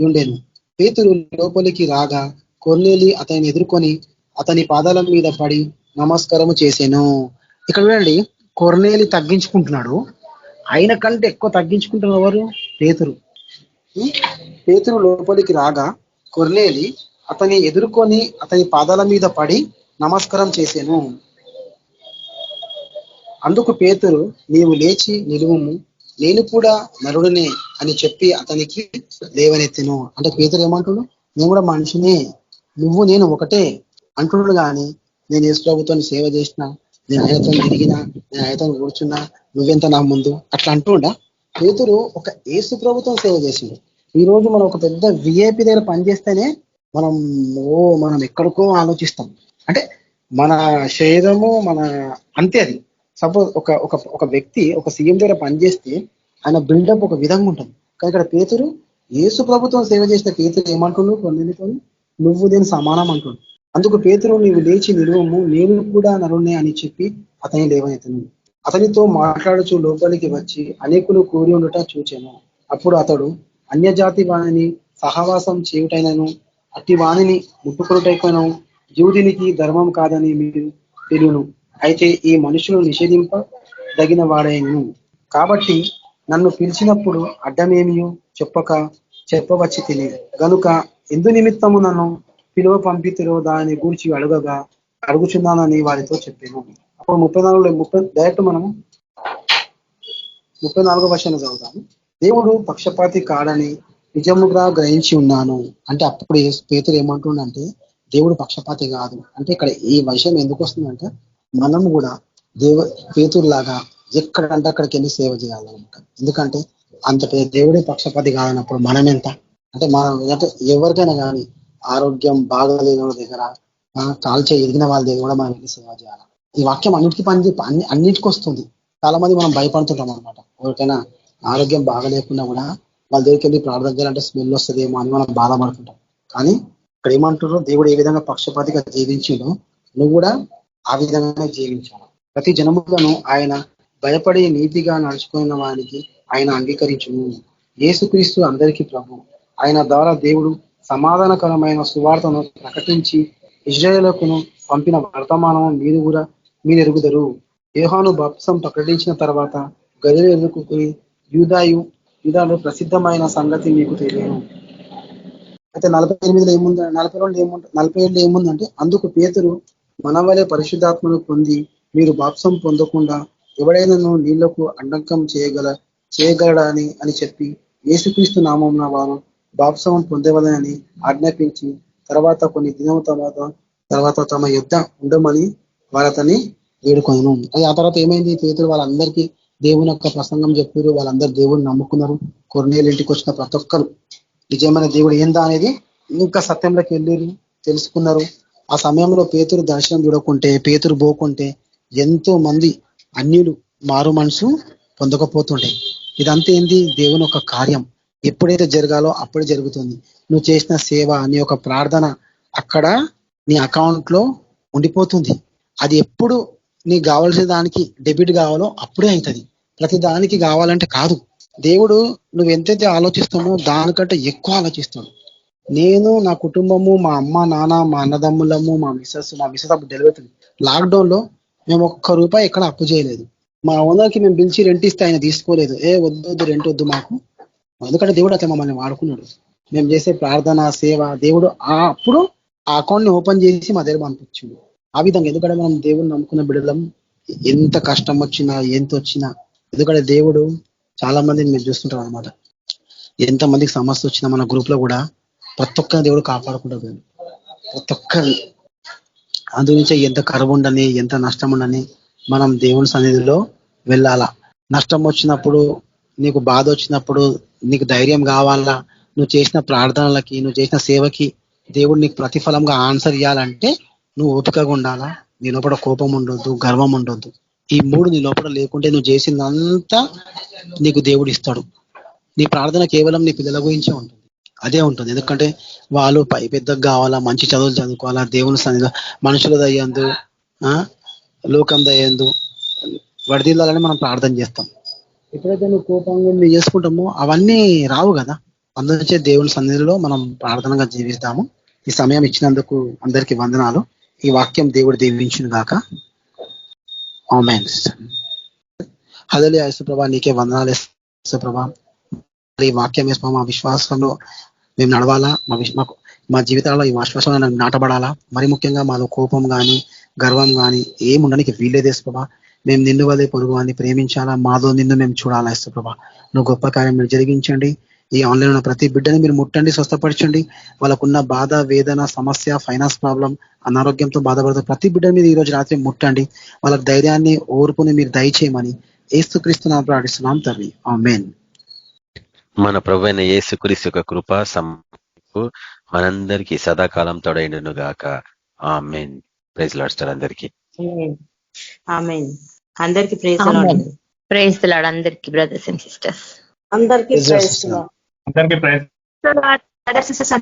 ఉండెను. పేతురు లోపలికి రాగా కొర్నేలి అతనిని ఎదుర్కొని అతని పాదాల మీద పడి నమస్కారము చేసెను. ఇక్కడ చూడండి, కొర్నేలి తగ్గించుకుంటున్నాడు. ఆయన కంటే ఎక్కువ తగ్గించుకుంటున్న ఎవరు? పేతురు. పేతురు లోపలికి రాగా కొర్నేలి అతని ఎదుర్కొని అతని పాదాల మీద పడి నమస్కారం చేసెను. అందుకు పేతురు నీవు లేచి నిలువుము, నేను కూడా నరుడనే అని చెప్పి అతనికి లేవనెత్తెను. అంటే పేతురు ఏమంటున్నాడు? నేను కూడా మనిషినే, నువ్వు నేను ఒకటే అంటున్నాడు. కానీ నేను యేసు ప్రభుతో సేవ చేసిన, నేను ఆయనతో తిరిగినా, నేను ఆయనతో కూర్చున్నా, నువ్వెంత నా ముందు అట్లా అంటుండా. పేతురు ఒక యేసు ప్రభుత్వం సేవ చేసిండు. ఈ రోజు మనం ఒక పెద్ద విఐపి దగ్గర పనిచేస్తేనే మనం ఎక్కడికో ఆలోచిస్తాం. అంటే మన శరీరము మన అంతే. అది సపోజ్ ఒక వ్యక్తి ఒక సీఎం దగ్గర పనిచేస్తే ఆయన బిల్డప్ ఒక విధంగా ఉంటుంది. కానీ ఇక్కడ పేతురు యేసు ప్రభుత్వం సేవ చేసిన పేతురు ఏమంటున్నాడు? కొన్నితో నువ్వు నేను సమానం అంటున్నాడు. అందుకు పేతురు నీవు లేచి నిలువము, నేను కూడా నరుణ్ణే అని చెప్పి అతని లేవనెత్తను. అతనితో మాట్లాడుచు లోపలికి వచ్చి అనేకులు కూడి ఉండట చూచెను. అప్పుడు అతడు అన్యజాతి వాణిని సహవాసం చేయుటైనను అట్టి వాణిని ముట్టుకున్నటైపోయిన యూదునికి ధర్మం కాదని మీరు తెలియను. అయితే ఈ మనుషులు నిషేధింపదగిన వాడైను. కాబట్టి నన్ను పిలిచినప్పుడు అడ్డమేమియో చెప్పవచ్చి తిని గనుక ఎందు నిమిత్తము నన్ను పిలువ పంపితురో దాని గూర్చి అడుగుచున్నానని వారితో చెప్పాను. అప్పుడు 34 డైరెక్ట్ మనము 34వ వర్షాన్ని చదువుతాము. దేవుడు పక్షపాతి కాడని నిజముగా గ్రహించి ఉన్నాను. అంటే అప్పుడు పేతురు ఏమంటుండంటే దేవుడు పక్షపాతి కాదు. అంటే ఇక్కడ ఈ విషయం ఎందుకు వస్తుందంటే మనం కూడా పేతురులాగా ఎక్కడంటే అక్కడికి వెళ్ళి సేవ చేయాలన్నమాట. ఎందుకంటే అంత దేవుడే పక్షపాతి కాదన్నప్పుడు మనం ఎంత అంటే మనం అంటే ఎవరికైనా కానీ ఆరోగ్యం బాగాలేని వాళ్ళ దగ్గర కాల్చే ఎదిగిన వాళ్ళ దగ్గర కూడా మనం వెళ్ళి సేవ చేయాలి. ఈ వాక్యం అన్నిటికీ వస్తుంది. చాలా మంది మనం భయపడుతుంటాం అనమాట. ఎవరికైనా ఆరోగ్యం బాగలేకుండా కూడా వాళ్ళ దగ్గరికి వెళ్ళి ప్రార్థన చేయాలంటే స్మెల్ వస్తుందేమో అని మనం బాధపడుతుంటాం. కానీ ఇక్కడ ఏమంటారో దేవుడు ఏ విధంగా పక్షపాతిగా జీవించిండో నువ్వు కూడా ఆ విధంగానే జీవించాలి. ప్రతి జనములను ఆయన భయపడి నీతిగా నడుచుకున్న వారికి ఆయన అంగీకరించును. యేసుక్రీస్తు అందరికీ ప్రభు. ఆయన ద్వారా దేవుడు సమాధానకరమైన సువార్తను ప్రకటించి ఇజ్రాయేలుకును పంపిన వర్తమానం మీరు ఎరుగుదరు. యోహాను బాప్తిసం ప్రకటించిన తర్వాత గలిలయ ఎదుర్కొని యూదాయు ఇదాలు ప్రసిద్ధమైన సంగతి మీకు తెలియను. అయితే 48లో ఏముంది, 47 ఏముందంటే, అందుకు పేతురు మన వలె పరిశుద్ధాత్మను పొంది మీరు బాప్సం పొందకుండా ఎవడైనాను నీళ్లకు అడ్డంకం చేయగలడని అని చెప్పి యేసుక్రీస్తు నామమున వారు బాప్సం పొందవలనని ఆజ్ఞాపించి తర్వాత కొన్ని దినం తర్వాత తమ యుద్ధ ఉండమని వాళ్ళతని వేడుకొనను. అది ఆ తర్వాత ఏమైంది, పేతురు వాళ్ళందరికీ దేవుని యొక్క ప్రసంగం చెప్పారు. వాళ్ళందరూ దేవుడిని నమ్ముకున్నారు. కొర్నేలు ఇంటికి వచ్చిన ప్రతి ఒక్కరు నిజమైన దేవుడు ఏందా అనేది ఇంకా సత్యంలోకి వెళ్ళారు, తెలుసుకున్నారు. ఆ సమయంలో పేతురు దర్శనం చూడకుంటే, పేతురు పోకుంటే ఎంతో మంది అన్యులు మారు మనసు పొందకపోతుండే. ఇదంతా ఏంది, దేవుని ఒక కార్యం. ఎప్పుడైతే జరగాలో అప్పుడే జరుగుతుంది. నువ్వు చేసిన సేవ, నీ యొక్క ప్రార్థన అక్కడ నీ అకౌంట్ లో ఉండిపోతుంది. అది ఎప్పుడు నీకు కావాల్సిన దానికి డెబిట్ కావాలో అప్పుడే అవుతుంది. ప్రతి దానికి కావాలంటే కాదు. దేవుడు నువ్వు ఎంతైతే ఆలోచిస్తామో దానికంటే ఎక్కువ ఆలోచిస్తాడు. నేను, నా కుటుంబము, మా అమ్మ నాన్న, మా అన్నదమ్ములము, మా మిసెస్ అప్పుడు డెలివరీ లాక్డౌన్ లో మేము ₹1 ఎక్కడ అప్పు చేయలేదు. మా ఓనర్కి మేము పిలిచి రెంట్ ఇస్తే ఆయన తీసుకోలేదు. వద్దు రెంట్ వద్దు మాకు, ఎందుకంటే దేవుడు అట్లా మమ్మల్ని వాడుకున్నాడు. మేము చేసే ప్రార్థన సేవ దేవుడు అప్పుడు ఆ అకౌంట్ ని ఓపెన్ చేసి మా దగ్గర పంపించిండు. ఆ విధంగా ఎందుకంటే మనం దేవుడిని నమ్ముకున్న బిడ్డలం, ఎంత కష్టం వచ్చినా ఎంత వచ్చినా, ఎందుకంటే దేవుడు చాలా మందిని మీరు చూస్తుంటారు అనమాట. ఎంత మందికి సమస్య వచ్చినా మన గ్రూప్ లో కూడా ప్రతి ఒక్క దేవుడు కాపాడుకుంటాడు. ప్రతి ఒక్కరిని అందుగురించి ఎంత కరువు ఉండని, ఎంత నష్టం ఉండని మనం దేవుని సన్నిధిలో వెళ్ళాలా. నష్టం వచ్చినప్పుడు, నీకు బాధ వచ్చినప్పుడు నీకు ధైర్యం కావాలా, నువ్వు చేసిన ప్రార్థనలకి, నువ్వు చేసిన సేవకి దేవుడు నీకు ప్రతిఫలంగా ఆన్సర్ ఇవ్వాలంటే నువ్వు ఓపికగా ఉండాలా. నీ లోపల కోపం ఉండొద్దు, గర్వం ఉండొద్దు. ఈ 3 నీ లోపల లేకుంటే నువ్వు చేసిందంతా నీకు దేవుడు ఇస్తాడు. నీ ప్రార్థన కేవలం నీ పిల్లల గురించే ఉంటుంది, అదే ఉంటుంది. ఎందుకంటే వాళ్ళు పెద్దగా కావాలా, మంచి చదువులు చదువుకోవాలా, దేవుని సన్నిధిలో మనుషుల దయ్యందు లోకం దయ్యందు వడిదిల్లాలని మనం ప్రార్థన చేస్తాం. ఎప్పుడైతే నువ్వు కోపంగా నువ్వు చేసుకుంటామో అవన్నీ రావు కదా. అందుకే దేవుని సన్నిధిలో మనం ప్రార్థనగా జీవిస్తాము. ఈ సమయం ఇచ్చినందుకు అందరికీ వందనాలు. ఈ వాక్యం దేవుడు దీవించును గాక. ఆమేన్. హల్లెలూయా. యేసుప్రభా నీకే వందనాలు. యేసుప్రభా ఈ వాక్యం వేసుకో, మా విశ్వాసంలో మేము నడవాలా, మా జీవితాల్లో ఈ విశ్వాసంలో నాటబడాలా. మరి ముఖ్యంగా మాలో కోపం కానీ గర్వం కానీ ఏముండడానికి వీల్లేదు యేసుప్రభా. మేము నిన్ను వల్లే పొరుగు అని ప్రేమించాలా, మాలో నిన్ను మేము చూడాలా. యేసుప్రభా నువ్వు గొప్ప కార్యం మీరు జరిగించండి. ఈ ఆన్లైన్ ఉన్న ప్రతి బిడ్డని మీరు ముట్టండి, స్వస్థపరచండి. వాళ్ళకున్న బాధ, వేదన, సమస్య, ఫైనాన్స్ ప్రాబ్లం, అనారోగ్యంతో బాధపడుతున్న ప్రతి బిడ్డని మీరు ఈ రోజు రాత్రి ముట్టండి. వాళ్ళకి ధైర్యాన్ని, ఓర్పుని మీరు దయచేయమని యేసుక్రీస్తు నామమున ప్రార్థిస్తున్నాం తండ్రి. ఆమేన్. మన ప్రభువైన యేసుక్రీస్తు యొక్క కృప మనందరికీ సదాకాలం తోడైండును గాక. ఆమేన్. ప్రైజ్ లార్డ్ సార్ అందరికీ. ఆమేన్. అందరికీ praise lord. Praise the lord అందరికీ బ్రదర్స్ అండ్ సిస్టర్స్. అందరికీ ప్రైజ్. అందరికీ ప్రైజ్. Brothers and sisters